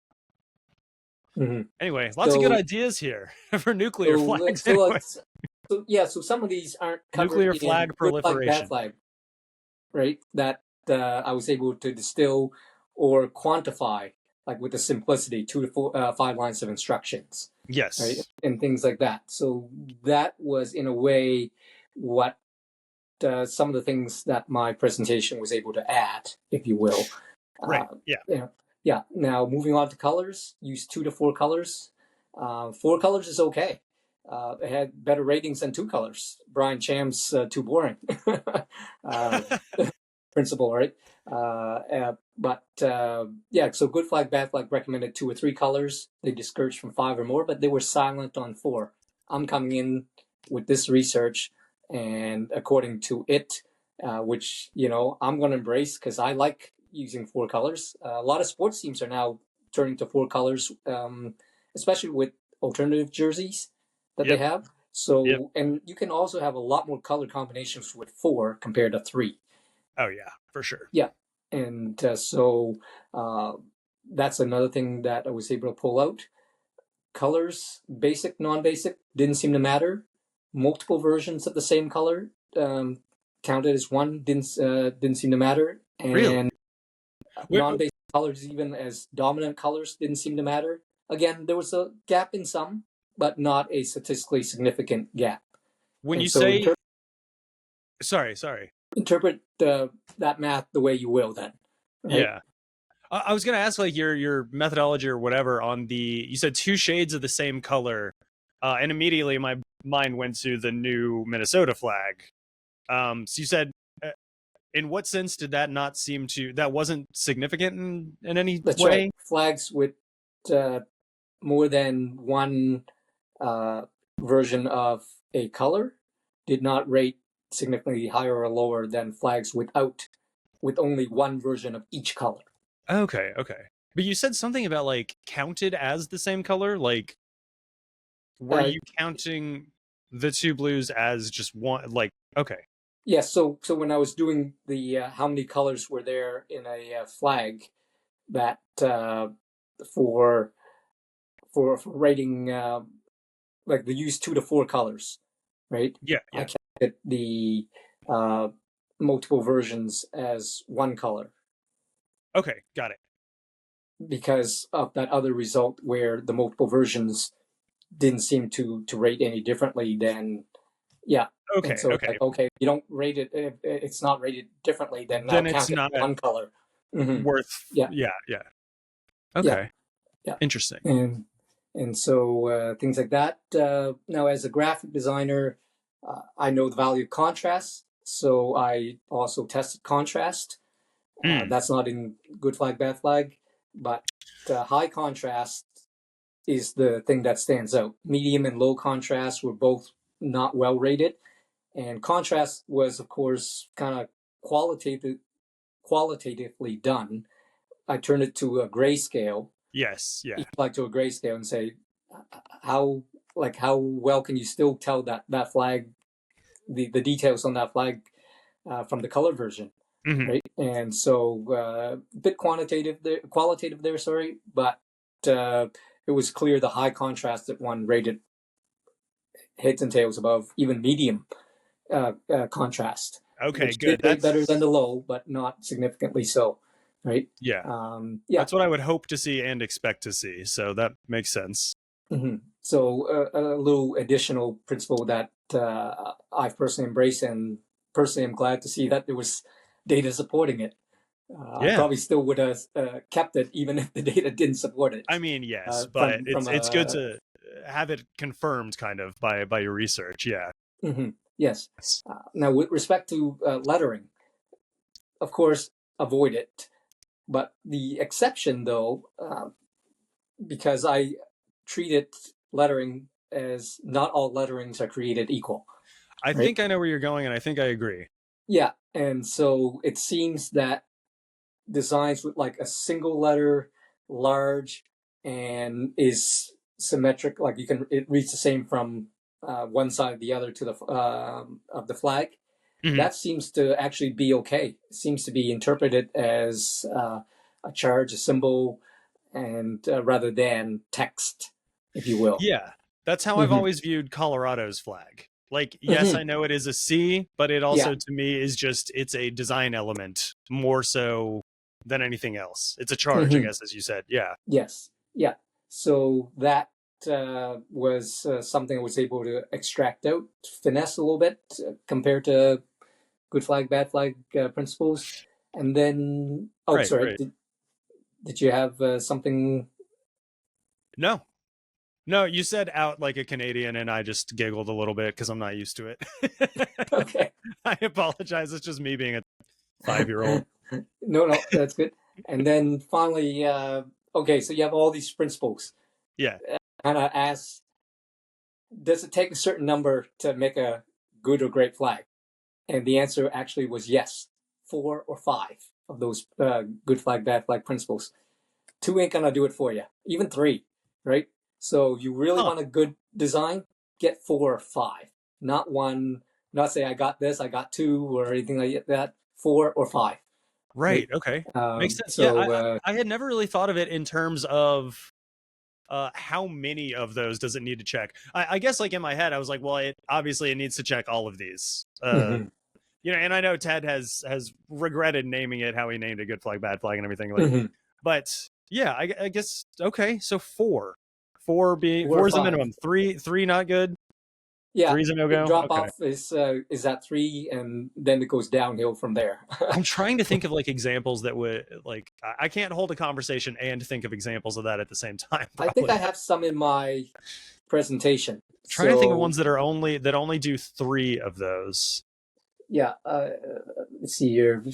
Anyway, lots of good ideas here for nuclear flags. So some of these aren't covered nuclear flag proliferation. Bad flag, right? That I was able to distill or quantify, like with the simplicity, 2 to 5 lines of instructions. Yes. Right? And things like that. So that was, in a way, what some of the things that my presentation was able to add, if you will. Right. Yeah. Now, moving on to colors, use 2 to 4 colors. 4 colors is okay. It had better ratings than 2 colors. Brian Cham's too boring principle, right? So good flag, bad flag recommended 2 or 3 colors. They discouraged from 5 or more, but they were silent on 4. I'm coming in with this research, and according to it, which I'm going to embrace because I like using 4 colors. A lot of sports teams are now turning to 4 colors, especially with alternative jerseys that they have. So, and you can also have a lot more color combinations with 4 compared to 3. Oh yeah, for sure. Yeah, and so that's another thing that I was able to pull out. Colors, basic, non-basic, didn't seem to matter. Multiple versions of the same color counted as one, didn't seem to matter. Really? And non-basic colors, even as dominant colors, didn't seem to matter. Again, there was a gap in some, but not a statistically significant gap. When and you so say, sorry. interpret that math the way you will then. Right? Yeah. I was going to ask like your methodology or whatever on you said 2 shades of the same color. And immediately my mind went to the new Minnesota flag. So you said, in what sense did that not seem that wasn't significant in any That's way? right. Flags with more than one version of a color did not rate significantly higher or lower than flags with only one version of each color. Okay. But you said something about like counted as the same color. Like, were you counting the 2 blues as just one? Like, okay. Yes. So when I was doing the how many colors were there in a flag, that for rating, like they use 2 to 4 colors, right? Yeah. I counted the multiple versions as one color. Okay, got it. Because of that other result where the multiple versions didn't seem to rate any differently than, yeah. Okay, and so okay. like, okay, you don't rate it, if it's not rated differently, then Then now it's count it not one color. worth. Yeah. Okay. Yeah. Interesting. And so things like that. Now, as a graphic designer, I know the value of contrast, so I also tested contrast. That's not in good flag, bad flag, but high contrast is the thing that stands out. Medium and low contrast were both not well rated, and contrast was, of course, kind of qualitatively done. I turned it to a grayscale. Yes, yeah. Like to a grayscale and say, how well can you still tell that flag, the details on that flag from the color version, right? And so a bit qualitative there, sorry, but it was clear the high contrast that one rated heads and tails above even medium contrast. Okay, which good. Did rate better than the low, but not significantly so, right? Yeah. Yeah. That's what I would hope to see and expect to see. So that makes sense. So a little additional principle that I've personally embraced, and personally I'm glad to see that there was data supporting it. I probably still would have kept it even if the data didn't support it. I mean, yes, but it's good to have it confirmed kind of by your research. Yeah. Yes. Now, with respect to lettering, of course, avoid it. But the exception, though, because I treated lettering as not all letterings are created equal. I think I know where you're going, and I think I agree. Yeah, and so it seems that designs with like a single letter, large, and is symmetric, like it reads the same from one side to the other to the of the flag. That seems to actually be okay. It seems to be interpreted as a charge, a symbol, and rather than text, if you will. Yeah, that's how I've always viewed Colorado's flag. Like, yes, I know it is a C, but it also to me is it's a design element more so than anything else. It's a charge, I guess, as you said. Yeah. Yes. Yeah. So that was something I was able to extract out, finesse a little bit compared to good flag, bad flag principles. And then, sorry, did you have something? No, you said out like a Canadian, and I just giggled a little bit because I'm not used to it. Okay. I apologize. It's just me being a 5-year-old. No, that's good. And then finally, okay, so you have all these principles. Yeah. And I asked, does it take a certain number to make a good or great flag? And the answer actually was yes, 4 or 5 of those good flag, bad flag principles. 2 ain't gonna do it for you, even 3, right? So you really want a good design, get 4 or 5, not 1, not say I got this, I got 2 or anything like that, 4 or 5. Right. Okay. Makes sense. So, yeah, I had never really thought of it in terms of how many of those does it need to check. I guess like in my head, I was like, well, it needs to check all of these. and I know Ted has regretted naming it how he named it, Good Flag, Bad Flag, and everything. Like, Mhm. but yeah, I guess okay. So four Four or is the five. minimum. Three not good. Yeah, Three's a no the go. drop Okay. off is at 3, and then it goes downhill from there. I'm trying to think of like examples that would like I can't hold a conversation and think of examples of that at the same time. I think Probably. I have some in my presentation. Trying to think of So ones that only do 3 of those. yeah, let's see here.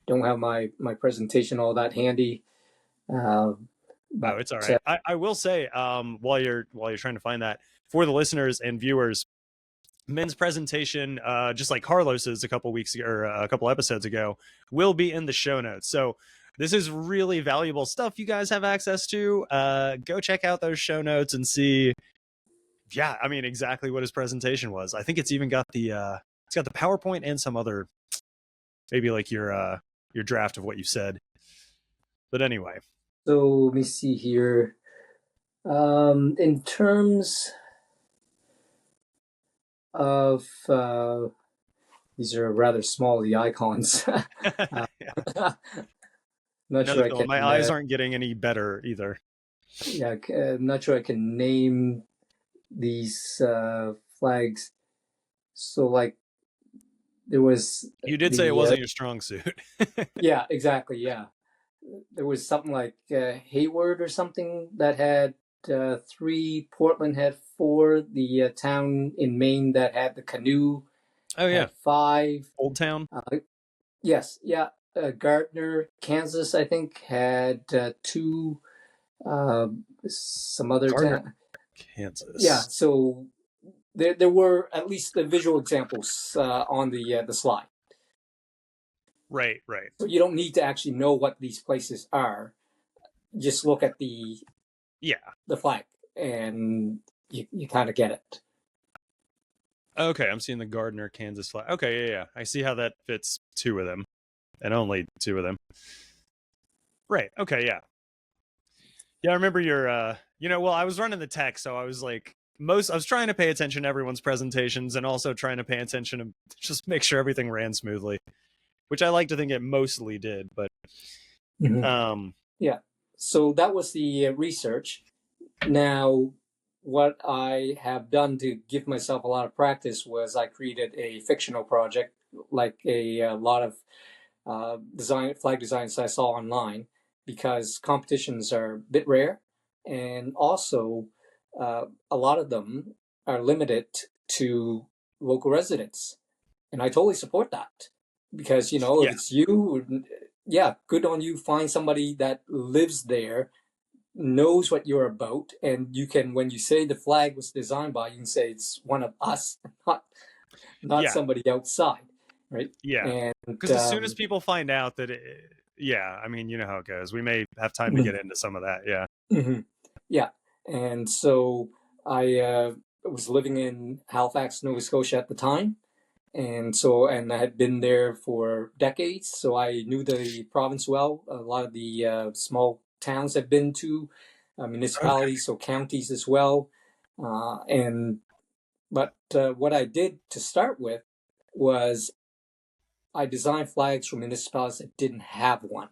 Don't have my presentation all that handy. But It's all right. I will say, while you're trying to find that, for the listeners and viewers, Min's presentation, just like Carlos's a couple weeks ago, or a couple episodes ago, will be in the show notes. So this is really valuable stuff you guys have access to. Go check out those show notes and see. Yeah, I mean exactly what his presentation was. I think it's even got the it's got the PowerPoint and some other, maybe like your draft of what you said. But anyway. So let me see here. In terms of these are rather small, the icons. Not sure I can. My eyes aren't getting any better either. Yeah, I'm not sure I can name these flags. So like there was. You did say it wasn't your strong suit. Yeah, exactly. Yeah, there was something like Hayward or something that had 3. Portland had 4. The town in Maine that had the canoe. Oh yeah, 5. Old Town. Yes, yeah. Gardner, Kansas, I think had 2. Some other town. Kansas. Yeah, so there were at least the visual examples on the slide. Right. So you don't need to actually know what these places are. Just look at the flag, and you kind of get it. Okay, I'm seeing the Gardner, Kansas flag. Okay, yeah. I see how that fits 2 of them, and only 2 of them. Right. Okay. Yeah. Yeah. I remember your. Well, I was running the tech, so I was like, I was trying to pay attention to everyone's presentations, and also trying to pay attention to just make sure everything ran smoothly, which I like to think it mostly did. But yeah. So that was the research. Now, what I have done to give myself a lot of practice was I created a fictional project, like a lot of flag designs I saw online, because competitions are a bit rare, and also a lot of them are limited to local residents, and I totally support that, because if it's you, yeah, good on you. Find somebody that lives there, knows what you're about, and you can, when you say the flag was designed by, you can say it's one of us, not somebody outside, right? Yeah, and because as soon as people find out that I mean, you know how it goes. We may have time to get into some of that. Yeah, and so I was living in Halifax, Nova Scotia at the time, and I had been there for decades, so I knew the province well. A lot of the small towns I've been to, municipalities, so counties as well. But what I did to start with was I designed flags for municipalities that didn't have one,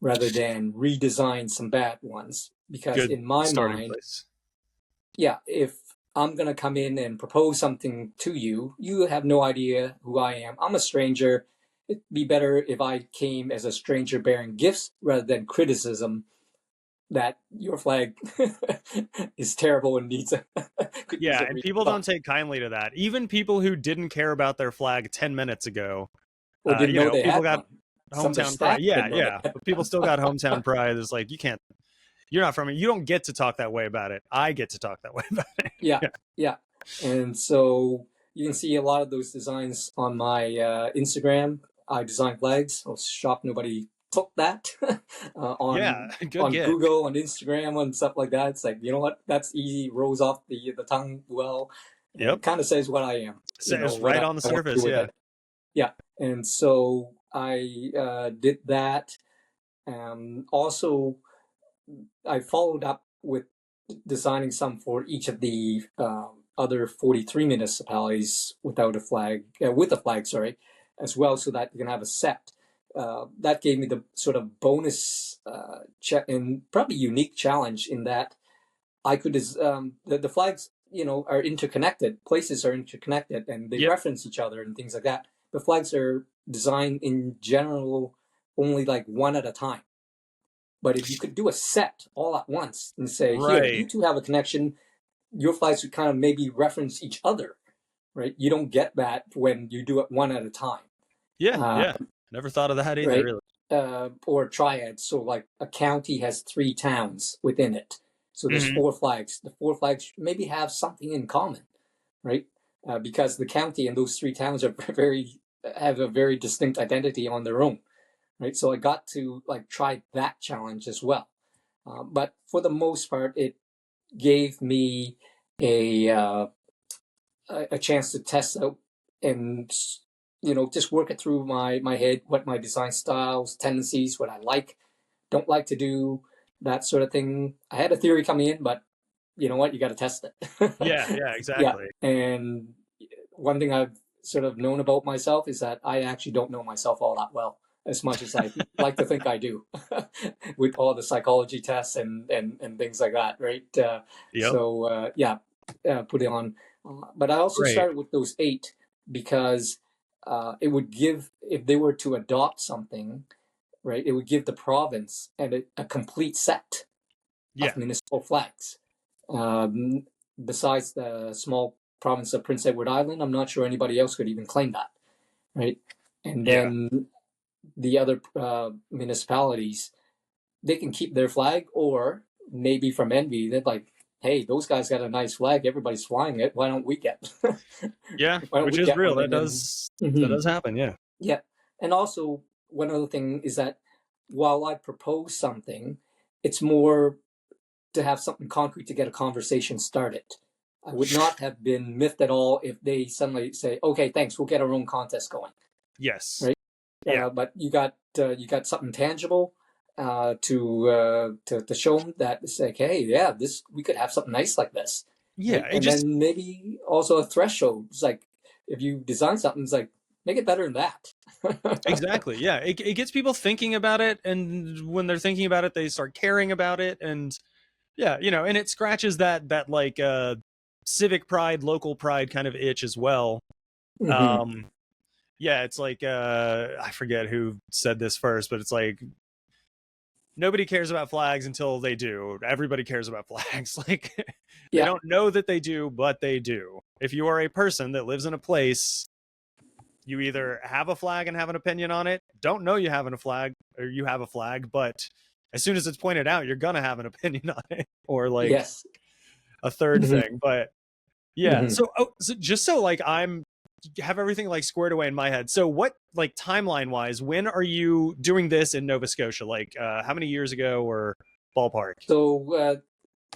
rather than redesign some bad ones. Because in my mind, yeah, if I'm going to come in and propose something to you, you have no idea who I am. I'm a stranger. It'd be better if I came as a stranger bearing gifts rather than criticism that your flag is terrible and needs a and people don't take kindly to that. Even people who didn't care about their flag 10 minutes ago, or didn't know they people had got one. hometown pride. Yeah. But people still got hometown pride. It's like, you're not from it. You don't get to talk that way about it. I get to talk that way about it. Yeah. And so you can see a lot of those designs on my Instagram. I design flags. I was shocked nobody took that on Google, on Instagram, and stuff like that. It's like, you know what? That's easy. Rolls off the tongue well. Yep. It kind of says what I am. Says right on the surface. Yeah. Yeah. And so I did that. Also, I followed up with designing some for each of the other 43 municipalities without a flag, with a flag, sorry, as well, so that you can have a set. That gave me the sort of bonus and probably unique challenge in that I could, the flags, are interconnected. Places are interconnected and they reference each other and things like that. The flags are designed in general only like one at a time. But if you could do a set all at once and say, here, you two have a connection, your flags would kind of maybe reference each other, right? You don't get that when you do it one at a time. Yeah. Never thought of that either, right? really. Or triads. So like a county has 3 towns within it. So there's 4 flags. The 4 flags maybe have something in common, right? Because the county and those 3 towns are have a very distinct identity on their own, right? So I got to like try that challenge as well. But for the most part, it gave me a chance to test out and just work it through my head, what my design styles, tendencies, what I don't like to do, that sort of thing. I had a theory coming in, but you know what? You got to test it. Yeah, exactly. Yeah. And one thing I've sort of known about myself is that I actually don't know myself all that well, as much as I like to think I do, with all the psychology tests and things like that, right? So put it on. But I also started with those 8 because it would give, if they were to adopt something, right, it would give the province and a complete set of municipal flags. Besides the small province of Prince Edward Island, I'm not sure anybody else could even claim that, right? And then the other municipalities, they can keep their flag, or maybe from envy, they're like, hey, those guys got a nice flag, everybody's flying it, why don't we get which is real. That does happen. Yeah. And also, one other thing is that while I propose something, it's more to have something concrete to get a conversation started. I would not have been miffed at all if they suddenly say, okay, thanks, we'll get our own contest going. Yes. Right? But you got something tangible to show them that it's like, hey, we could have something nice like this. Yeah. Right? And then maybe also a threshold. It's like, if you design something, it's like, make it better than that. Exactly. Yeah. It gets people thinking about it. And when they're thinking about it, they start caring about it. And and it scratches that like civic pride, local pride kind of itch as well. It's like, I forget who said this first, but it's like, nobody cares about flags until they do. Everybody cares about flags. Like, they don't know that they do, but they do. If you are a person that lives in a place, you either have a flag and have an opinion on it, don't know you have a flag, or you have a flag, but as soon as it's pointed out, you're going to have an opinion on it, or like a third thing. But so just so like have everything like squared away in my head. So what, like timeline wise, when are you doing this in Nova Scotia? Like how many years ago, or ballpark? So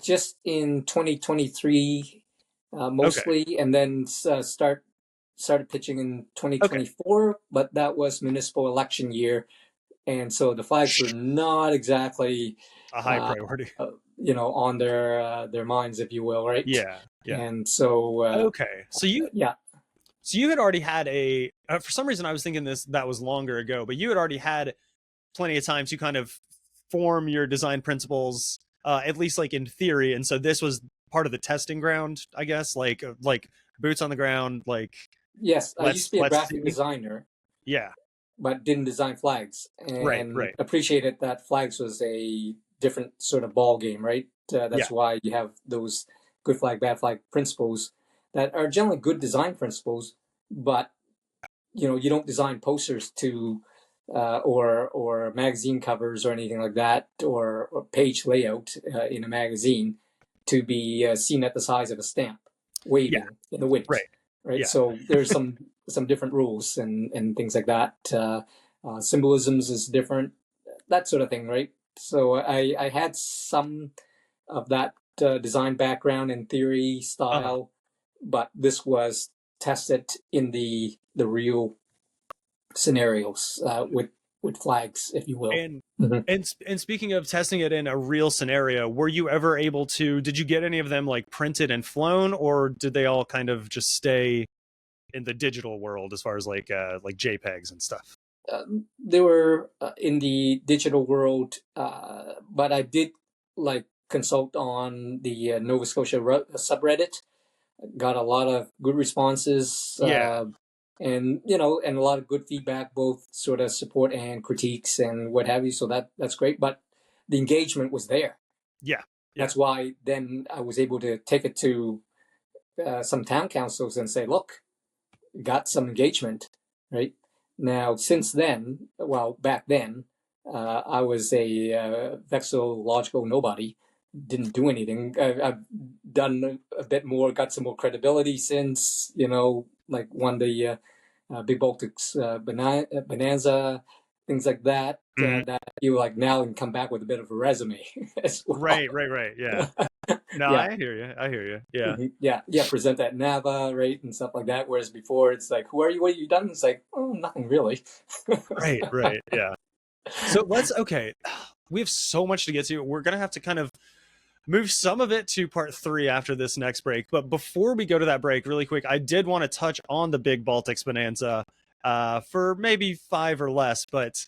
just in 2023 mostly, and then started pitching in 2024, but that was municipal election year, and so the flags were not exactly a high priority, on their minds, if you will, right? And so so you had already had for some reason I was thinking that was longer ago, but you had already had plenty of time to kind of form your design principles, at least like in theory. And so this was part of the testing ground, I guess, like boots on the ground. Like, yes, I used to be a graphic designer. Yeah. But didn't design flags, and appreciated that flags was a different sort of ball game, right? That's why you have those good flag, bad flag principles that are generally good design principles, but you don't design posters to or magazine covers or anything like that, or page layout in a magazine to be seen at the size of a stamp waving in the wind. Right. So there's some different rules and things like that. Symbolisms is different, that sort of thing, right? So I had some of that design background and theory style, but this was tested in the real scenarios with flags, if you will. And and speaking of testing it in a real scenario, were you ever able to? Did you get any of them like printed and flown, or did they all kind of just stay in the digital world as far as like JPEGs and stuff? They were in the digital world, but I did like consult on the Nova Scotia subreddit. Got a lot of good responses. Yeah. And and a lot of good feedback, both sort of support and critiques and what have you. So that's great. But the engagement was there. Yeah. That's why then I was able to take it to some town councils and say, look, got some engagement, right? Now, since then, well, back then, I was a vexillological nobody, didn't do anything. I've done a bit more, got some more credibility since, like won the Big Baltics Bonanza, things like that, that you like now can come back with a bit of a resume as well. Right. Yeah. No, Yeah. I hear you. Yeah. Yeah. Present at NAVA, right, and stuff like that. Whereas before, it's like, who are you? What have you done? It's like, oh, nothing really. Right. Yeah. So okay. We have so much to get to. We're gonna have to kind of move some of it to part 3 after this next break. But before we go to that break, really quick, I did want to touch on the Big Baltics Bonanza for maybe 5 or less. But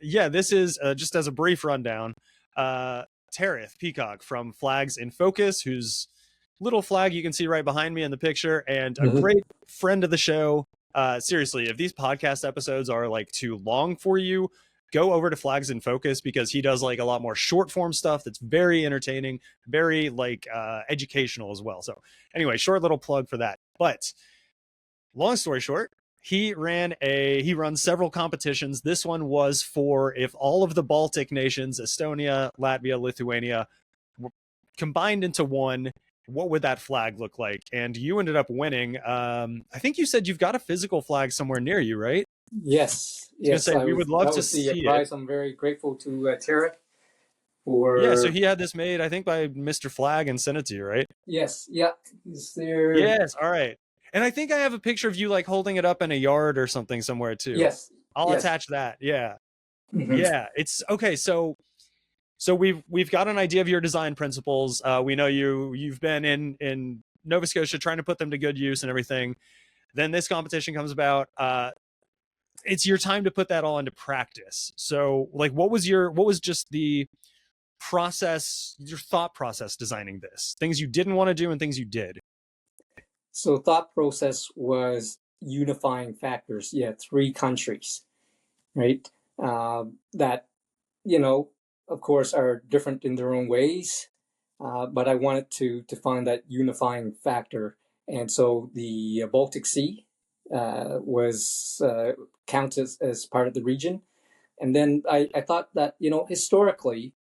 yeah, this is just as a brief rundown. Tarith Peacock from Flags in Focus, whose little flag you can see right behind me in the picture, and a great friend of the show. Seriously, if these podcast episodes are like too long for you, go over to Flags in Focus, because he does like a lot more short form stuff that's very entertaining, very like educational as well. So anyway, short little plug for that. But long story short, he runs several competitions. This one was for if all of the Baltic nations, Estonia, Latvia, Lithuania, were combined into one, what would that flag look like? And you ended up winning. I think you said you've got a physical flag somewhere near you, right? Yes. We would love to see it. Prize. I'm very grateful to Tierra for. Yeah, so he had this made, I think, by Mr. Flag and sent it to you, right? Yes. Yeah. Is there? Yes. All right. And I think I have a picture of you like holding it up in a yard or something somewhere too. Yes. I'll attach that. Yeah. Yeah. It's okay. So we've got an idea of your design principles. We know you've been in Nova Scotia trying to put them to good use and everything. Then this competition comes about. It's your time to put that all into practice. So like, what was just the process, your thought process designing this? Things you didn't want to do and things you did. So thought process was unifying factors. Yeah, 3 countries, right? That, of course, are different in their own ways. But I wanted to find that unifying factor. And so the Baltic Sea was counted as part of the region. And then I thought that, historically,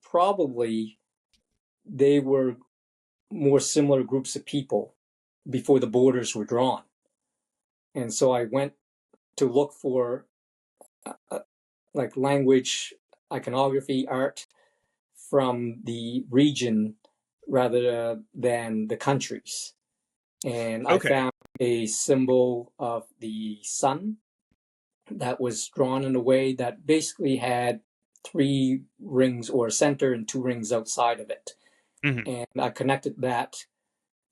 probably they were more similar groups of people before the borders were drawn. And so I went to look for like language, iconography, art from the region rather than the countries. And I found a symbol of the sun that was drawn in a way that basically had 3 rings or a center and 2 rings outside of it. And I connected that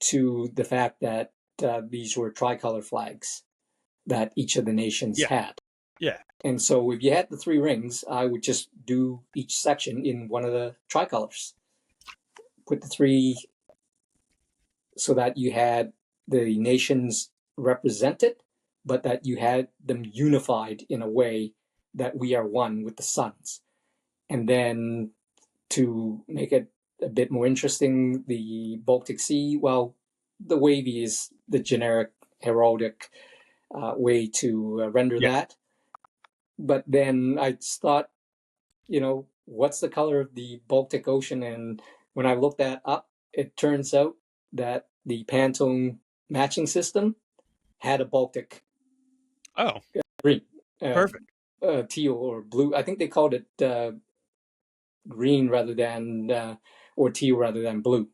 to the fact that these were tricolor flags that each of the nations had. Yeah. And so if you had the 3 rings, I would just do each section in one of the tricolors. Put the 3 so that you had the nations represented, but that you had them unified in a way that we are one with the suns. And then to make it a bit more interesting, the Baltic Sea, well, the wavy is the generic heraldic way to render that. But then I thought, what's the color of the Baltic Ocean? And when I looked that up, it turns out that the Pantone matching system had a Baltic green. Perfect. Teal or blue. I think they called it green rather than or teal rather than blue,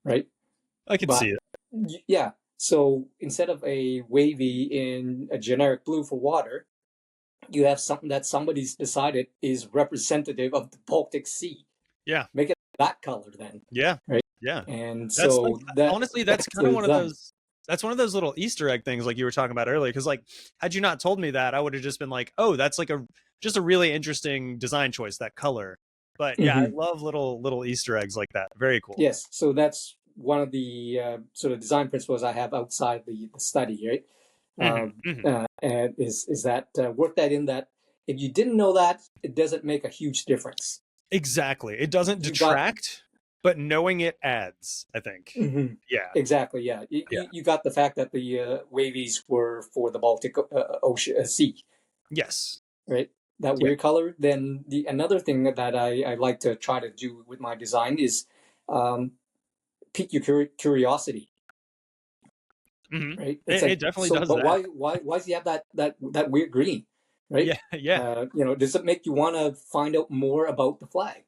right? I can see it. Yeah. So instead of a wavy in a generic blue for water, you have something that somebody's decided is representative of the Baltic Sea. Yeah. Make it that color then. Yeah. Right. Yeah. And That's like, so that honestly, that's kind of one of those. That's one of those little Easter egg things, like you were talking about earlier. Because like, had you not told me that, I would have just been like, "Oh, that's like just a really interesting design choice, that color." But yeah, I love little Easter eggs like that. Very cool. Yes, so that's one of the sort of design principles I have outside the study, right? And is that work that in that if you didn't know that, it doesn't make a huge difference. Exactly, it doesn't detract, but knowing it adds, I think. Yeah, exactly. Yeah, you got the fact that the wavies were for the Baltic Ocean Sea. Yes. Right. That weird color. Then another thing that I like to try to do with my design is pique your curiosity. Right. It's it definitely does. But that. why does he have that weird green? Right. Yeah. Does it make you want to find out more about the flag?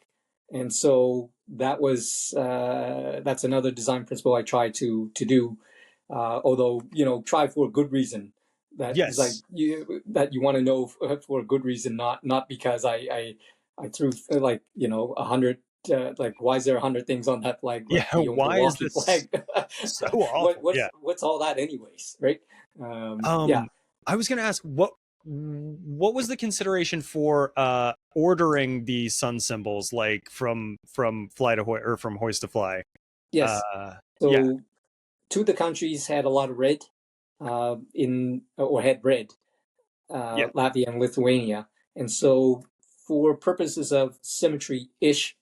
And so that's another design principle I try to do. Although try for a good reason. That is like you want to know for a good reason, not because I threw 100. Like, why is there 100 things on that flag? Like the why is this flag? so awful? What's all that, anyways? Right? I was going to ask what was the consideration for ordering the sun symbols, like from fly to hoist or from hoist to fly? Yes. So two of the countries had a lot of red had red, Latvia and Lithuania, and so for purposes of symmetry-ish,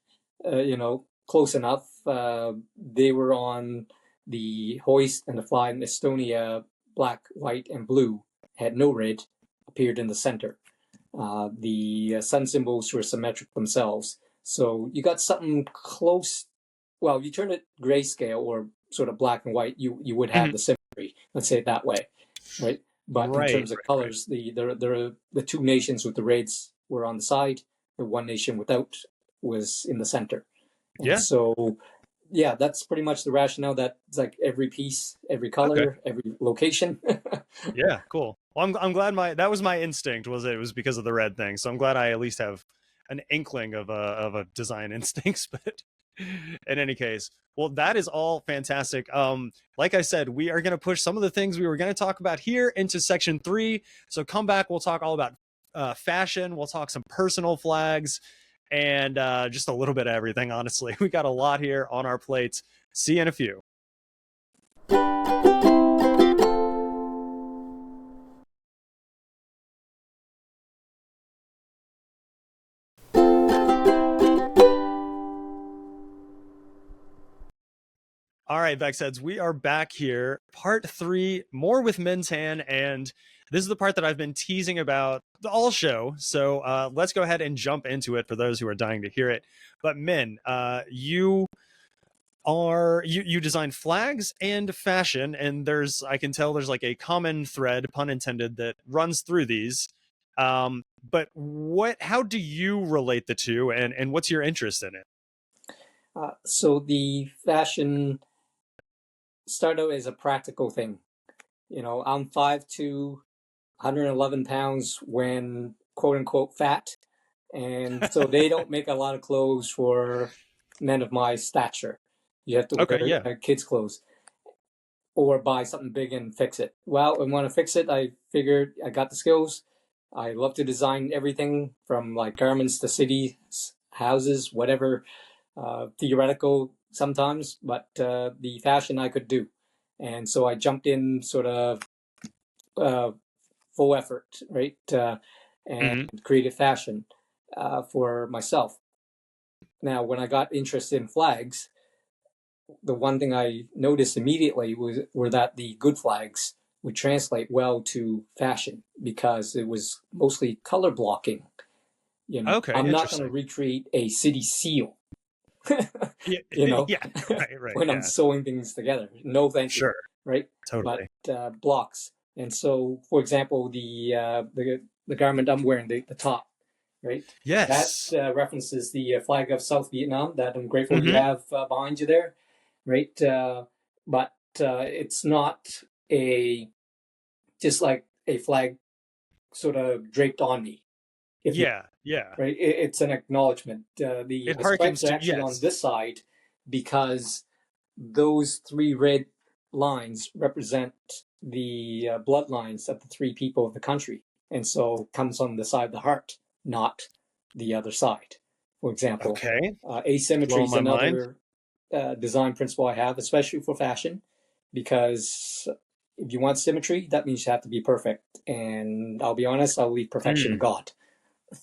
close enough, they were on the hoist and the fly. In Estonia, black, white, and blue had no red, appeared in the center. The sun symbols were symmetric themselves, so you got something close. Well, you turn it grayscale or sort of black and white, you would have the symmetry. Let's say it that way, right? But in terms of colors, the two nations with the reds were on the side. The one nation without was in the center. And so, that's pretty much the rationale. That it's like every piece, every color, every location. Yeah, cool. Well, I'm glad that was my instinct. It was because of the red thing. So I'm glad I at least have an inkling of a design instincts. But in any case, well, that is all fantastic. Like I said, we are going to push some of the things we were going to talk about here into section 3. So come back. We'll talk all about fashion. We'll talk some personal flags and just a little bit of everything. Honestly, we got a lot here on our plates. See you in a few. All right, VexHeads, we are back here. Part 3, more with Minh Tan, and this is the part that I've been teasing about all show. So let's go ahead and jump into it for those who are dying to hear it. But Minh, you design flags and fashion, and I can tell there's like a common thread, pun intended, that runs through these. But how do you relate the two, and what's your interest in it? So the fashion started out as a practical thing. I'm 5'2", 111 pounds when quote unquote fat. And so they don't make a lot of clothes for men of my stature. You have to wear kids' clothes or buy something big and fix it. Well, I want to fix it. I figured I got the skills. I love to design everything from like garments to cities, houses, whatever, theoretical sometimes, but the fashion I could do. And so I jumped in sort of full effort, right? And created fashion for myself. Now, when I got interested in flags, the one thing I noticed immediately were that the good flags would translate well to fashion because it was mostly color blocking. I'm not going to recreate a city seal. When I'm sewing things together. No, thank you. Right? Totally. But blocks. And so, for example, the garment I'm wearing, the top, right? Yes. That references the flag of South Vietnam that I'm grateful you have behind you there, right? But it's not just like a flag sort of draped on me. If you, yeah. right, it's an acknowledgement. The It stripes harkens are to actually on this side because those three red lines represent the bloodlines of the three people of the country, and so comes on the side of the heart, not the other side. For example, Okay. asymmetry Blowing is my mind. another design principle I have, especially for fashion, because if you want symmetry, that means you have to be perfect. And I'll be honest, I'll leave perfection to Mm, God.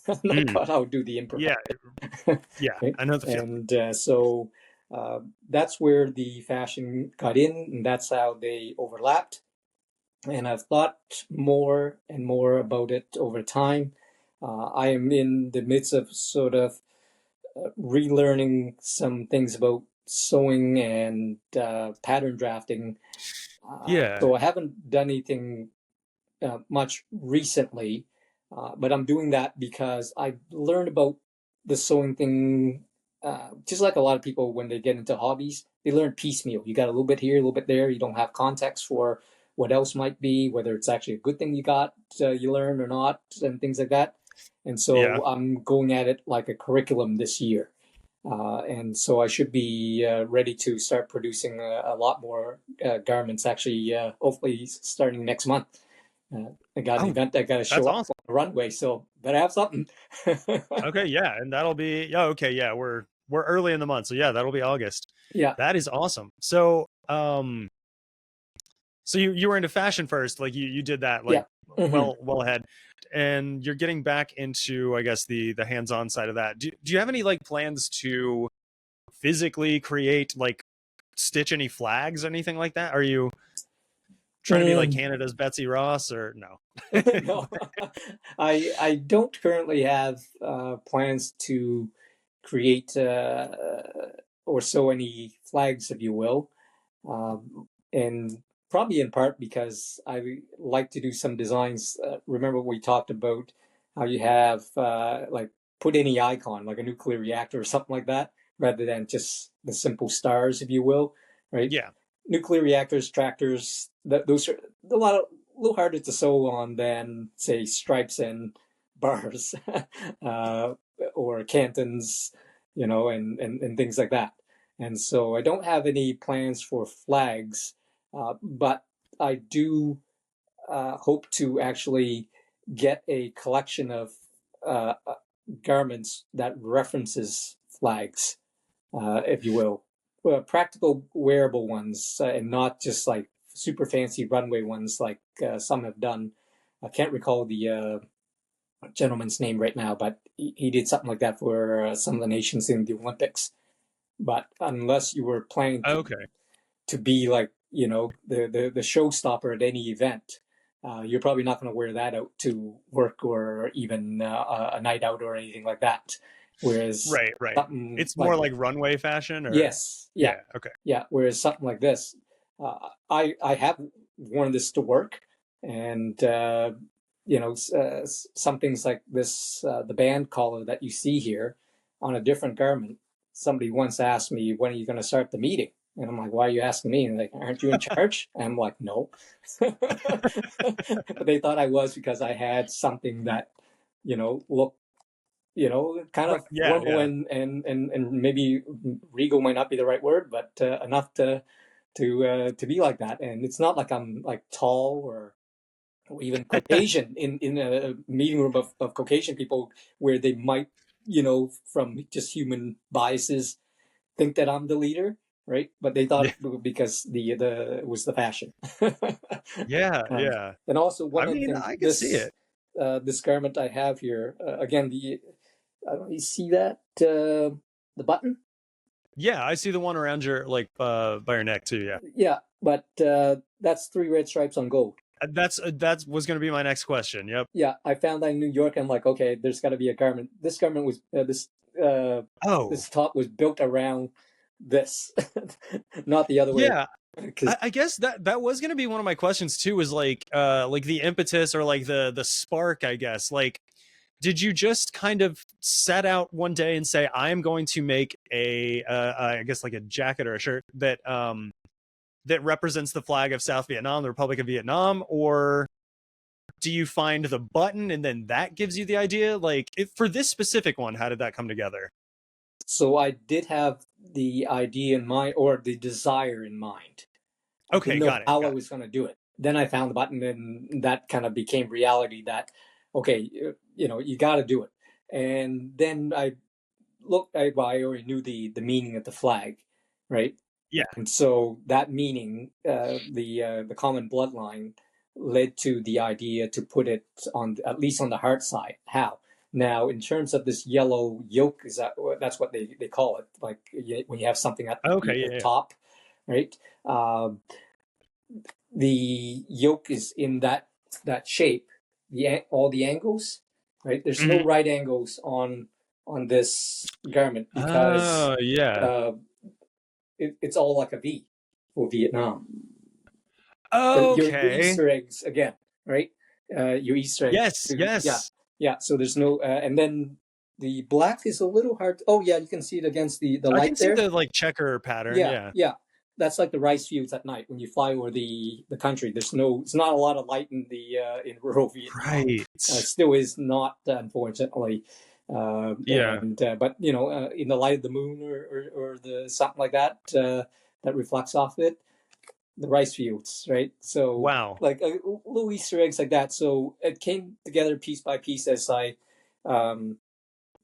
Not mm. God, I'll do the Yeah, imperfect. yeah. Right? I know the feeling. And so that's where the fashion got in, and that's how they overlapped. And I've thought more and more about it over time. I am in the midst of sort of relearning some things about sewing and pattern drafting. Yeah, So I haven't done anything much recently, but I'm doing that because I learned about the sewing thing. Just like a lot of people, when they get into hobbies, they learn piecemeal. You got a little bit here, a little bit there. You don't have context for what else might be, whether it's actually a good thing you got, you learned or not, and things like that. And yeah. so I'm going at it like a curriculum this year. And so I should be ready to start producing a lot more garments, actually, hopefully starting next month. I got an Oh, event I got to that's show up awesome. on the runway, so better have something. Okay, yeah, and that'll be yeah. Okay, yeah, we're early in the month, so yeah, that'll be August. Yeah. That is awesome. So, so you were into fashion first, like you did that like Yeah. Mm-hmm. well ahead, and you're getting back into I guess the hands-on side of that. Do you have any like plans to physically create like stitch any flags or anything like that? Are you trying to be like Mm. Canada's Betsy Ross or no? No, I don't currently have plans to create or sew any flags, if you will, and probably in part because I like to do some designs. Remember we talked about how you have like put any icon, like a nuclear reactor or something like that, rather than just the simple stars, if you will, right? Yeah, Nuclear reactors, tractors, those are a little harder to sew on than say stripes and bars uh, or cantons, and things like that. And so I don't have any plans for flags, but I do hope to actually get a collection of uh, garments that references flags, if you will, practical wearable ones, and not just like super fancy runway ones like some have done. I can't recall the gentleman's name right now, but he did something like that for some of the nations in the Olympics. But unless you were planning okay. to be like the showstopper at any event, you're probably not going to wear that out to work or even a night out or anything like that. Whereas Right. something It's more like like runway fashion or yes, yeah, yeah, okay. yeah. Whereas something like this, I have worn this to work, and some things like this, the band collar that you see here on a different garment. Somebody once asked me, "When are you going to start the meeting?" And I'm like, "Why are you asking me?" And they're like, "Aren't you in charge?" And I'm like, "No," but they thought I was because I had something that looked kind of Yeah, formal yeah. and maybe regal might not be the right word, but enough to be like that. And it's not like I'm like tall or even Caucasian in a meeting room of Caucasian people where they might, from just human biases, think that I'm the leader, right? But they thought Yeah. it because the it was the fashion. Yeah, yeah. And also I one other mean, thing, I can see it. this garment I have here, again, you see that the button? Yeah, I see the one around your like by your neck too, yeah. Yeah, but that's three red stripes on gold. That's was going to be my next question. Yep. Yeah, I found that in New York. I'm like, okay, there's got to be a garment. This garment was Oh. this top was built around this, not the other way. Yeah, Because I guess that was going to be one of my questions too is like the impetus or like the spark, I guess. Like did you just kind of set out one day and say I am going to make a I guess like a jacket or a shirt that represents the flag of South Vietnam, the Republic of Vietnam, or do you find the button and then that gives you the idea? Like, for this specific one, how did that come together? So I did have the idea in mind, or the desire in mind. I Okay, didn't know got it. how I was going to do it. Then I found the button, and that kind of became reality. That okay, you got to do it. And then I looked. I already knew the meaning of the flag, right? Yeah. And so that meaning, the common bloodline, led to the idea to put it on, at least on the heart side. How? Now, in terms of this yellow yolk, that's what they call it? Like when you have something at Okay, the yeah. top, right? The yolk is in that shape. All the angles, right? There's no right angles on this garment because yeah. it's all like a V for Vietnam. Your Okay. Easter eggs again, right? Your Easter eggs. Yes. Yeah. So there's no, and then the black is a little hard. Oh yeah, you can see it against the I light can see there. the like checker pattern. Yeah. That's like the rice fields at night when you fly over the country. It's not a lot of light in in rural Vietnam. Right. Still is not, unfortunately. Yeah. But in the light of the moon or the something like that that reflects off it, the rice fields, right? So Wow. like little Easter eggs like that. So it came together piece by piece as I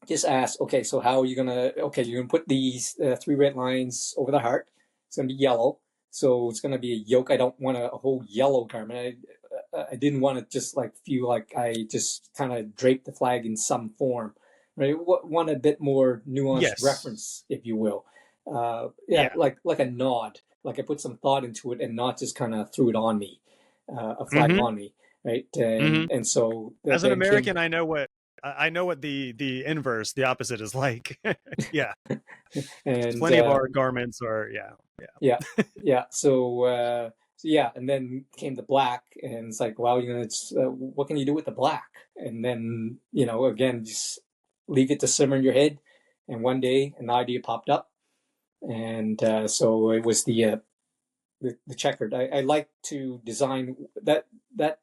just asked, okay, so how are you gonna? Okay, you're gonna put these 3 red lines over the heart. It's gonna be yellow, so it's gonna be a yoke. I don't want a whole yellow garment. I didn't want to just like feel like I just kind of draped the flag in some form, right? Want a bit more nuanced reference, if you will. Like a nod. Like I put some thought into it and not just kind of threw it on me, a flag on me, right? And so as an American, I know what the inverse, the opposite is like. Yeah. And plenty of our garments are So and then came the black, and it's like, well, what can you do with the black? And then again, just leave it to simmer in your head. And one day, an idea popped up, and so it was the checkered. I like to design that. That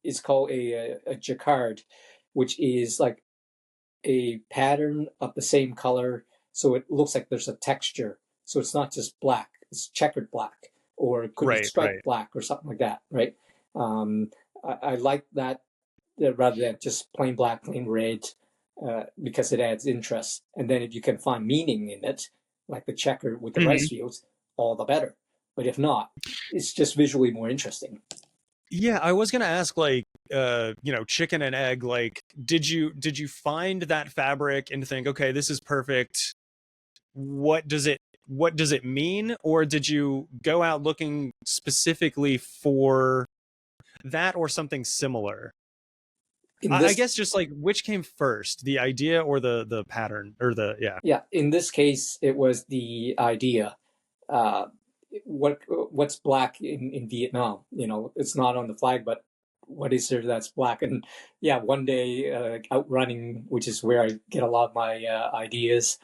is called a jacquard, which is like a pattern of the same color, so it looks like there's a texture. So it's not just black; it's checkered black, or it could be striped black, or something like that, right? I like that rather than just plain black, plain red, because it adds interest. And then if you can find meaning in it, like the checker with the rice fields, all the better. But if not, it's just visually more interesting. Yeah, I was gonna ask, like, chicken and egg. Like, did you find that fabric and think, okay, this is perfect? What does it mean? Or did you go out looking specifically for that or something similar? I guess just like, which came first, the idea or the pattern, or Yeah. In this case, it was the idea. What's black in Vietnam? It's not on the flag, but what is there that's black? And one day out running, which is where I get a lot of my ideas.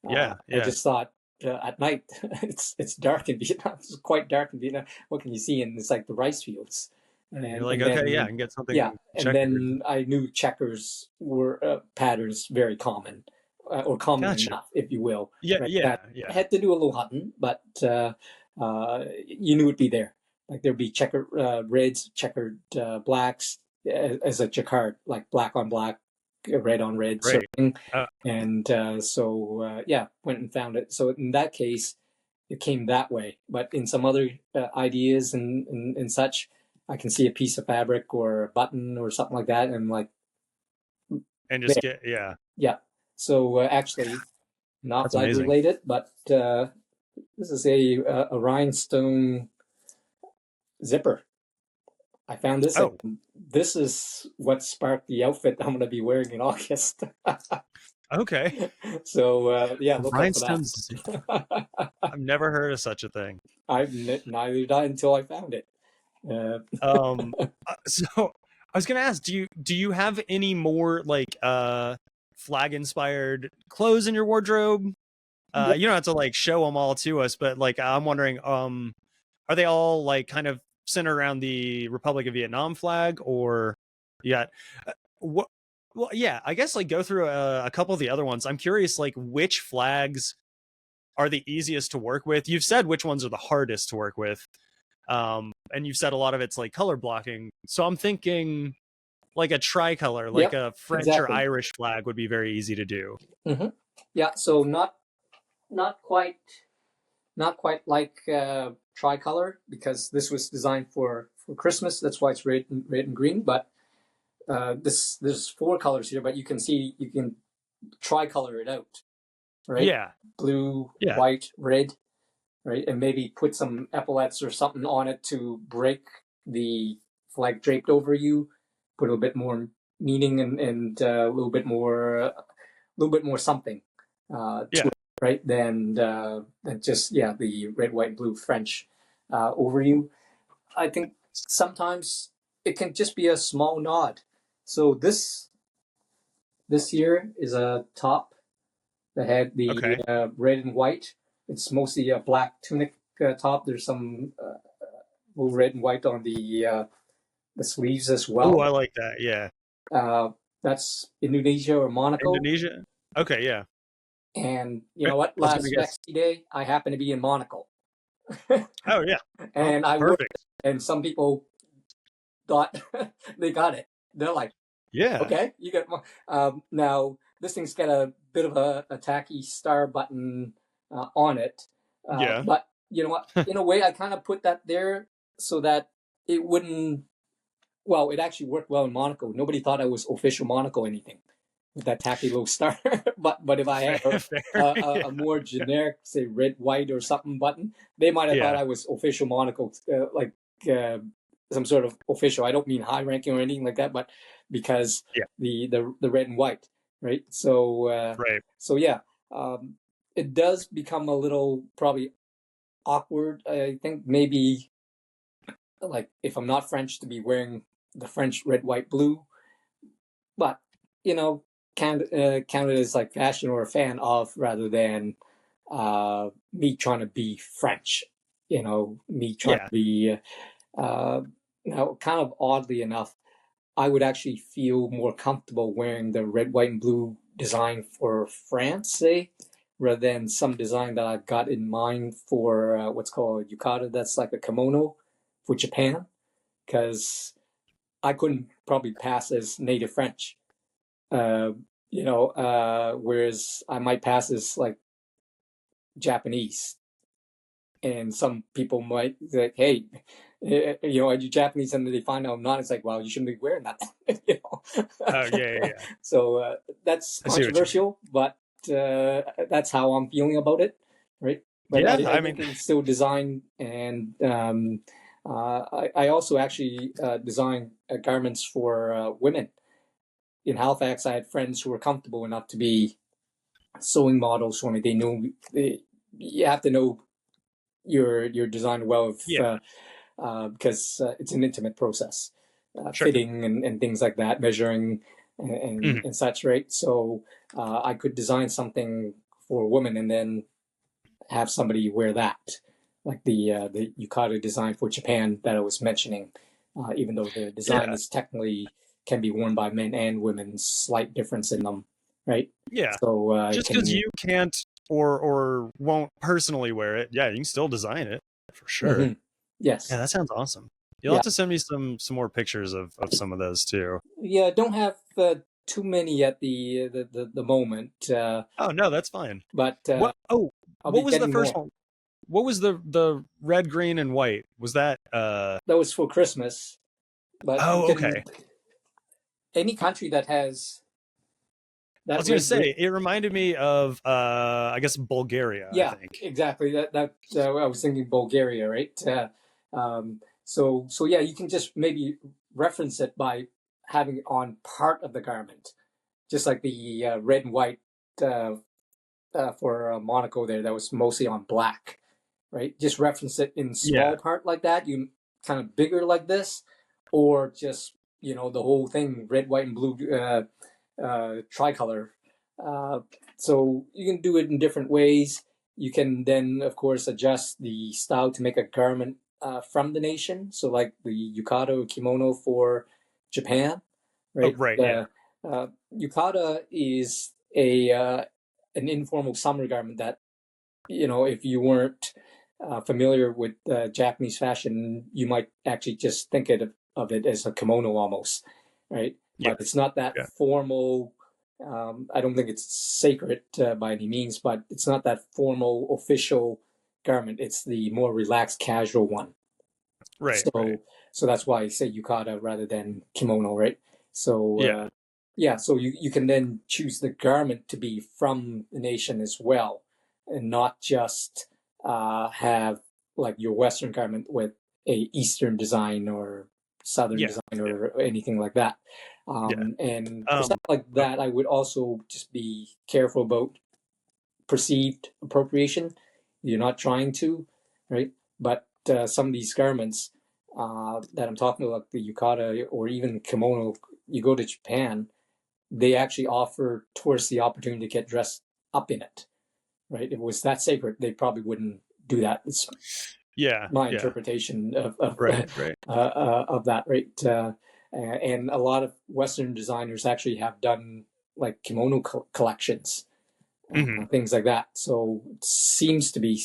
I just thought at night it's dark in Vietnam. It's quite dark in Vietnam. What can you see? And it's like the rice fields. And you're like, okay, then, I can get something. Yeah, checkered. And then I knew checkers were patterns very common. Or common enough, if you will. I had to do a little hunting, but you knew it'd be there. Like there'd be checkered reds, checkered blacks as a jacquard, like black on black, red on red, sort of thing. And went and found it. So in that case, it came that way. But in some other ideas and such, I can see a piece of fabric or a button or something like that, and like, and just yeah. So actually, not flag related, but this is a rhinestone zipper. I found this. Oh. This is what sparked the outfit I'm going to be wearing in August. Okay. So look rhinestones. I've never heard of such a thing. Neither did I until I found it. So I was going to ask, do you have any more like flag inspired clothes in your wardrobe? You don't have to like show them all to us, but like I'm wondering, are they all like kind of centered around the Republic of Vietnam flag, or You got what? Well, yeah, I guess like go through a couple of the other ones. I'm curious, like which flags are the easiest to work with? You've said which ones are the hardest to work with, and you've said a lot of it's like color blocking. So I'm thinking like a tricolor, like Yep, a French or exactly. Irish flag would be very easy to do. Mm-hmm. Yeah, so not quite like tricolor, because this was designed for Christmas. That's why it's red and green. But there's 4 colors here, but you can see you can tricolor it out, right? Yeah, Blue, yeah, white, red, right? And maybe put some epaulets or something on it to break the flag draped over you, put a little bit more meaning and a little bit more something to yeah. it, right? Than just the red, white, blue French over you. I think sometimes it can just be a small nod. So this year is a top that had the Okay. red and white. It's mostly a black tunic top. There's some little red and white on the sleeves as Oh, well. I like that. Yeah. That's Indonesia or Monaco. Indonesia. Okay, yeah. And you know what? I was gonna Last guess. Vexy Day, I happened to be in Monaco. Oh yeah. Oh, And I worked, perfect. and some people thought they got it. They're like, Yeah. okay, you got now this thing's got a bit of a tacky star button on it. Yeah. But you know what? In a way, I kind of put that there so that it wouldn't. Well, it actually worked well in Monaco. Nobody thought I was official Monaco anything with that tacky little star. but if I had a more generic, say red, white, or something button, they might have thought I was official Monaco, like some sort of official. I don't mean high ranking or anything like that, but because the red and white, right? So right. So yeah, it does become a little probably awkward. I think maybe like if I'm not French to be wearing the French red, white, blue, but you know, Canada is like fashion or a fan of rather than me trying to be French. You know, me trying to be. Now, kind of oddly enough, I would actually feel more comfortable wearing the red, white, and blue design for France, say, rather than some design that I've got in mind for what's called yukata. That's like a kimono for Japan, because I couldn't probably pass as native French. Whereas I might pass as like Japanese, and some people might say, "Hey, are you Japanese?" And they find out I'm not. It's like, well, you shouldn't be wearing that. Oh yeah. So that's controversial, but that's how I'm feeling about it, right? But I mean, it's still design, and I also actually design garments for women. In Halifax, I had friends who were comfortable enough to be sewing models for me. They knew you have to know your design well, because it's an intimate process, fitting and things like that, measuring and such, right? So I could design something for a woman and then have somebody wear that, like the yukata design for Japan that I was mentioning, even though the design is technically can be worn by men and women, slight difference in them, right? Yeah. So just because you can't or won't personally wear it, you can still design it for sure. Mm-hmm. Yes. Yeah, that sounds awesome. You'll have to send me some more pictures of some of those too. Yeah, don't have too many at the moment. Oh no, that's fine. But what was the first one? What was the red, green, and white? Was that that was for Christmas? But okay. Any country that has that, I was going to say it reminded me of I guess Bulgaria. Yeah, I think. Exactly. That I was thinking Bulgaria, right? So yeah, you can just maybe reference it by having it on part of the garment, just like the red and white for Monaco there. That was mostly on black, right? Just reference it in small part like that. You kind of bigger like this, or just the whole thing red, white, and blue tricolor. So you can do it in different ways. You can then, of course, adjust the style to make a garment from the nation. So like the yukata or kimono for Japan, Oh, right? right. Yeah. Yukata is an informal summer garment that, if you weren't familiar with Japanese fashion, you might actually just think of it as a kimono almost, right? Yeah. But it's not that Yeah. formal. I don't think it's sacred by any means, but it's not that formal official garment. It's the more relaxed, casual one. Right. Right. So that's why I say yukata rather than kimono, right? So Yeah. yeah, so you can then choose the garment to be from the nation as well, and not just have like your Western garment with a Eastern design or Southern Yeah. design or anything like that. Yeah. And for something like Oh, that, I would also just be careful about perceived appropriation. You're not trying to, right? But some of these garments that I'm talking about, like the yukata or even kimono, you go to Japan, they actually offer tourists the opportunity to get dressed up in it, right? If it was that sacred, they probably wouldn't do that. It's yeah. my Yeah. interpretation of Right. Right. of that, right? And a lot of Western designers actually have done like kimono collections, Hmm. things like that. So it seems to be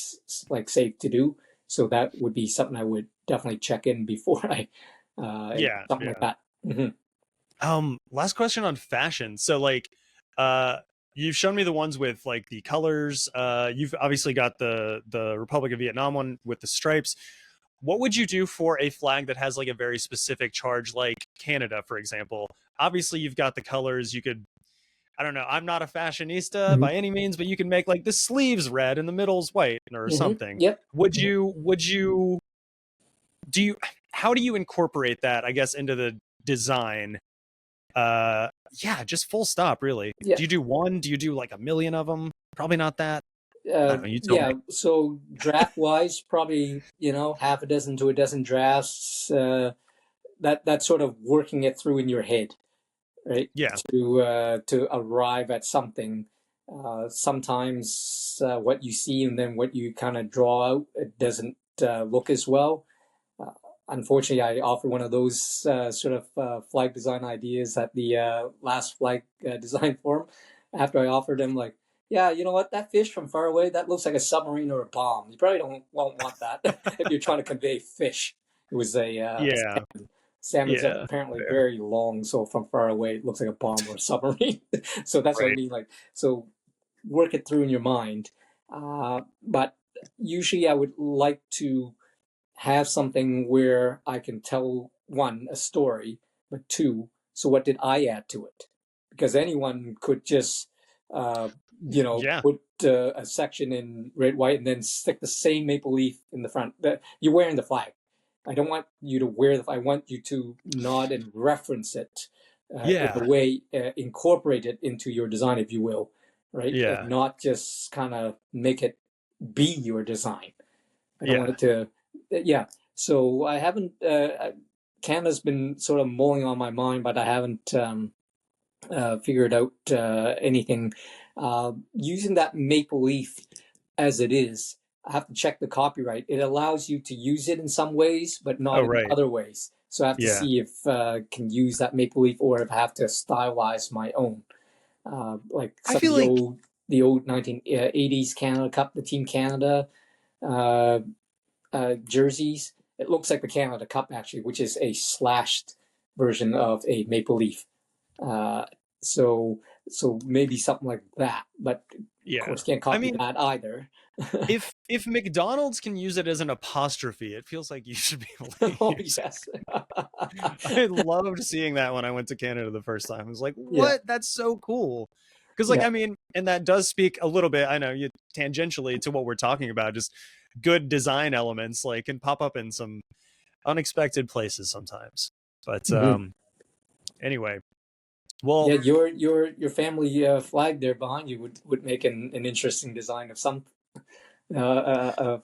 like safe to do. So that would be something I would definitely check in before I Yeah. something like Yeah. that. Mm-hmm. Last question on fashion. So like, uh, you've shown me the ones with like the colors. You've obviously got the Republic of Vietnam one with the stripes. What would you do for a flag that has like a very specific charge, like Canada, for example? Obviously, you've got the colors. You could, I don't know. I'm not a fashionista Mm-hmm. by any means, but you can make like the sleeves red and the middle's white or Mm-hmm. something. Yep. Would you? Would you? Do you? How do you incorporate that? I guess into the design. Yeah, just full stop. Really. Yeah. Do you do one? Do you do like a million of them? Probably not that. I don't know. You tell me. Yeah. So draft wise, probably half a dozen to a dozen drafts. That's sort of working it through in your head, right? Yeah. To arrive at something. Sometimes what you see and then what you kind of draw out, it doesn't look as well. Uh, Unfortunately, I offered one of those sort of flag design ideas at the last flag design forum. After I offered him, like, yeah, you know what? That fish from far away, that looks like a submarine or a bomb. You probably won't want that if you're trying to convey fish. It was a Yeah. salmon. Salmon's Yeah. apparently Fair. very long, so from far away it looks like a bomb or a submarine. So that's what I Right. mean. Like, so work it through in your mind. But usually, I would like to have something where I can tell one, a story, but two, so what did I add to it? Because anyone could just, Yeah. put a section in red, white, and then stick the same maple leaf in the front. You're wearing the flag. I don't want you to wear the. I want you to nod and reference it in a Yeah. way, incorporate it into your design, if you will, right? And Yeah. not just kind of make it be your design. I don't want Yeah. it to, yeah. So I haven't. Canada's been sort of mulling on my mind, but I haven't figured out anything. Using that maple leaf as it is, I have to check the copyright. It allows you to use it in some ways, but not Oh, in right. other ways. So I have to Yeah. see if I can use that maple leaf or if I have to stylize my own. Like I some of feel like, the old 1980s Canada Cup, the Team Canada uh, jerseys. It looks like the Canada Cup actually, which is a slashed version of a maple leaf. Uh, so so maybe something like that, but of yeah. course can't I copy mean, that either. if McDonald's can use it as an apostrophe, it feels like you should be able to Oh use yes, it. I loved seeing that when I went to Canada the first time. I was like, yeah, what? That's so cool. Because, like, yeah. I mean, and that does speak a little bit, I know, you tangentially to what we're talking about, just good design elements, like, can pop up in some unexpected places sometimes. But Mm-hmm. anyway, well, Yeah, your family flag there behind you would make an interesting design of some of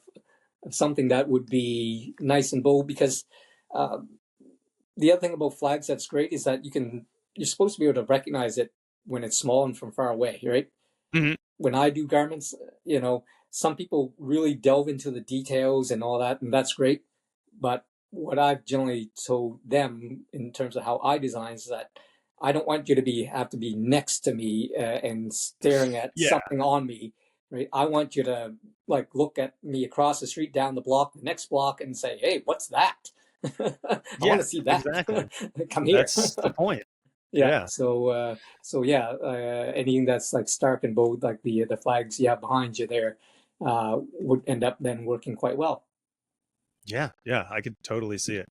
something that would be nice and bold because uh, the other thing about flags that's great is that you're supposed to be able to recognize it when it's small and from far away, right? mhm, When I do garments, some people really delve into the details and all that, and that's great. But what I've generally told them in terms of how I design is that I don't want you to have to be next to me and staring at Yeah. something on me, right? I want you to like look at me across the street, down the block, the next block, and say, "Hey, what's that? I want Yeah, to see that. exactly. Come here." That's the point. Yeah. Yeah. So yeah, anything that's like stark and bold, like the flags you have behind you there, would end up then working quite well. Yeah, yeah, I could totally see it.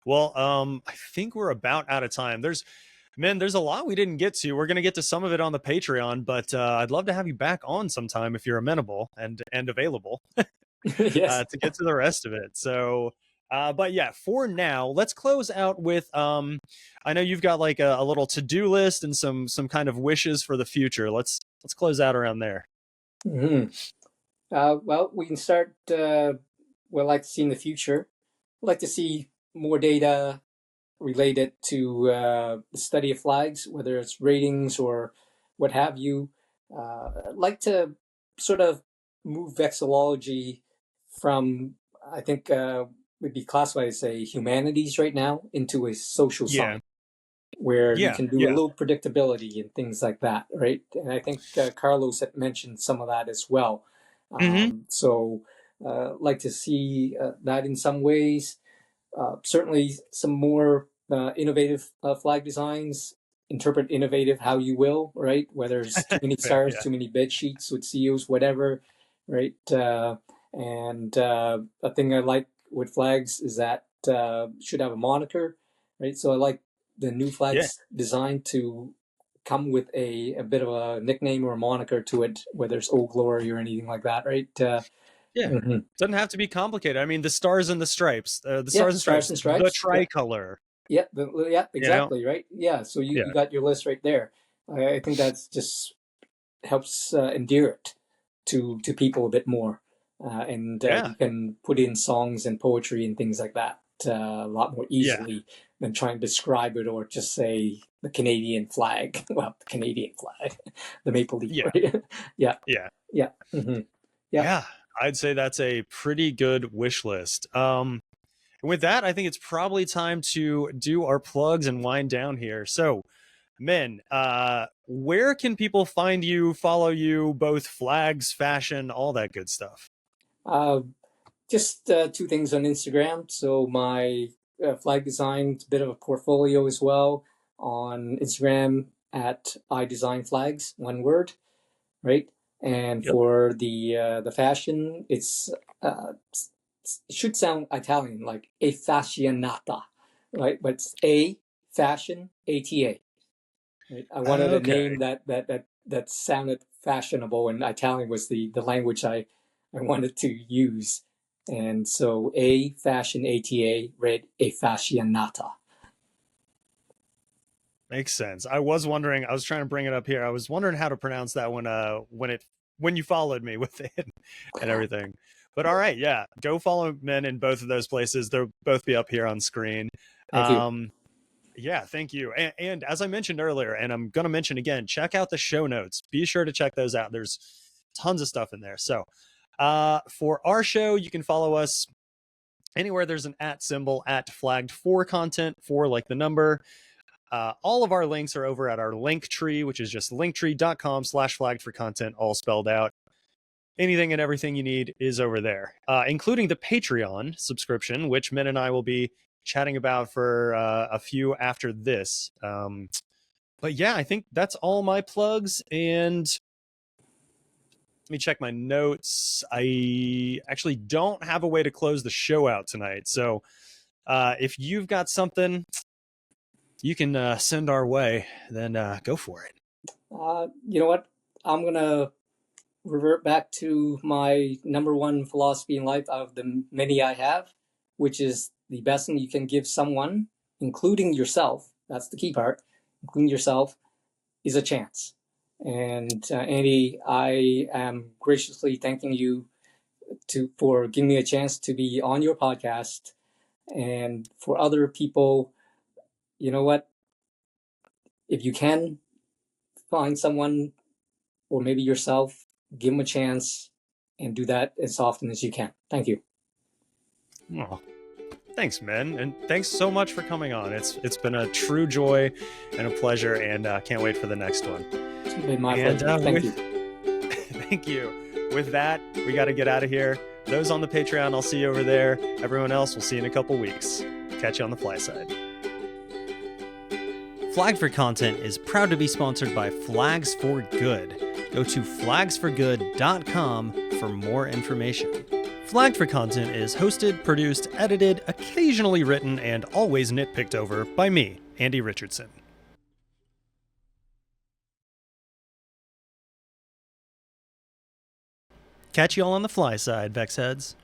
Well, I think we're about out of time. There's a lot we didn't get to. We're gonna get to some of it on the Patreon, but I'd love to have you back on sometime if you're amenable and available Yes. to get to the rest of it. So, but yeah, for now, let's close out with. I know you've got like a little to-do list and some kind of wishes for the future. Let's close out around there. Hmm. Well, we can start. What I'd like to see in the future. I'd like to see more data related to the study of flags, whether it's ratings or what have you. I'd like to sort of move vexillology from, I think, would be classified as a humanities right now into a social Yeah, science, where you yeah, can do a yeah. little predictability and things like that, right? And I think Carlos had mentioned some of that as well. Hmm. So, like to see that in some ways. Certainly, some more innovative flag designs. Interpret innovative how you will, right? Whether it's too many Fair, stars, yeah, too many bed sheets with COs, whatever, right? And a thing I like with flags is that should have a moniker, right? So I like the new yeah, flags design to come with a bit of a nickname or a moniker to it, whether it's Old Glory or anything like that, right? yeah. Mhm. Doesn't have to be complicated. I mean, the stars and the stripes, the Yeah, stars and stars stripes, and the stripes. Yeah. tricolor. Yeah, yeah, You know, exactly, right. Yeah, so you yeah, got your list right there. I think that's just helps endear it to people a bit more, and yeah, you can put in songs and poetry and things like that a lot more yeah, easily than trying to describe it or just say the Canadian flag. Well, the Canadian flag, the maple leaf, yeah, right? Yeah, yeah, yeah, yeah. yeah. I'd say that's a pretty good wish list. And with that, I think it's probably time to do our plugs and wind down here. So, men, where can people find you, follow you, both flags, fashion, all that good stuff? Uh, just two things on Instagram. So my flag design, a bit of a portfolio as well on Instagram at I Design Flags, one word, right? And Yep. for the fashion, it should sound Italian, like a fashionata, right? But it's a fashion ATA. Right? I wanted a Okay. name that sounded fashionable, and Italian was the language I wanted to use. And so a fashion ATA read a fashionata. Makes sense. I was wondering, I was trying to bring it up here. I was wondering how to pronounce that when you followed me with it and everything. But all right, yeah. Go follow men in both of those places. They'll both be up here on screen. Thank you. Yeah, thank you. And as I mentioned earlier, and I'm going to mention again, check out the show notes. Be sure to check those out. There's tons of stuff in there. So, for our show, you can follow us anywhere there's an at symbol at flagged for content for like the number. All of our links are over at our link tree, which is just linktree.com/flagged for content, all spelled out. Anything and everything you need is over there, including the Patreon subscription, which Min and I will be chatting about for a few after this. But yeah, I think that's all my plugs. And let me check my notes. I actually don't have a way to close the show out tonight. So if you've got something you can send our way, then go for it. You know what? I'm gonna revert back to my number one philosophy in life out of the many I have, which is the best thing you can give someone, including yourself. That's the key part, including yourself, is a chance. And Andy, I am graciously thanking you for giving me a chance to be on your podcast. And for other people, you know what? If you can find someone, or maybe yourself, give them a chance and do that as often as you can. Thank you. Oh, Thanks, man, and thanks so much for coming on. It's been a true joy and a pleasure, and can't wait for the next one. It's been my pleasure. Thank you. Thank you. With that, we got to get out of here. Those on the Patreon, I'll see you over there. Everyone else, we'll see you in a couple weeks. Catch you on the fly side. Flag for Content is proud to be sponsored by Flags for Good. Go to flagsforgood.com for more information. Flag for Content is hosted, produced, edited, occasionally written, and always nitpicked over by me, Andy Richardson. Catch you all on the fly side, VexHeads.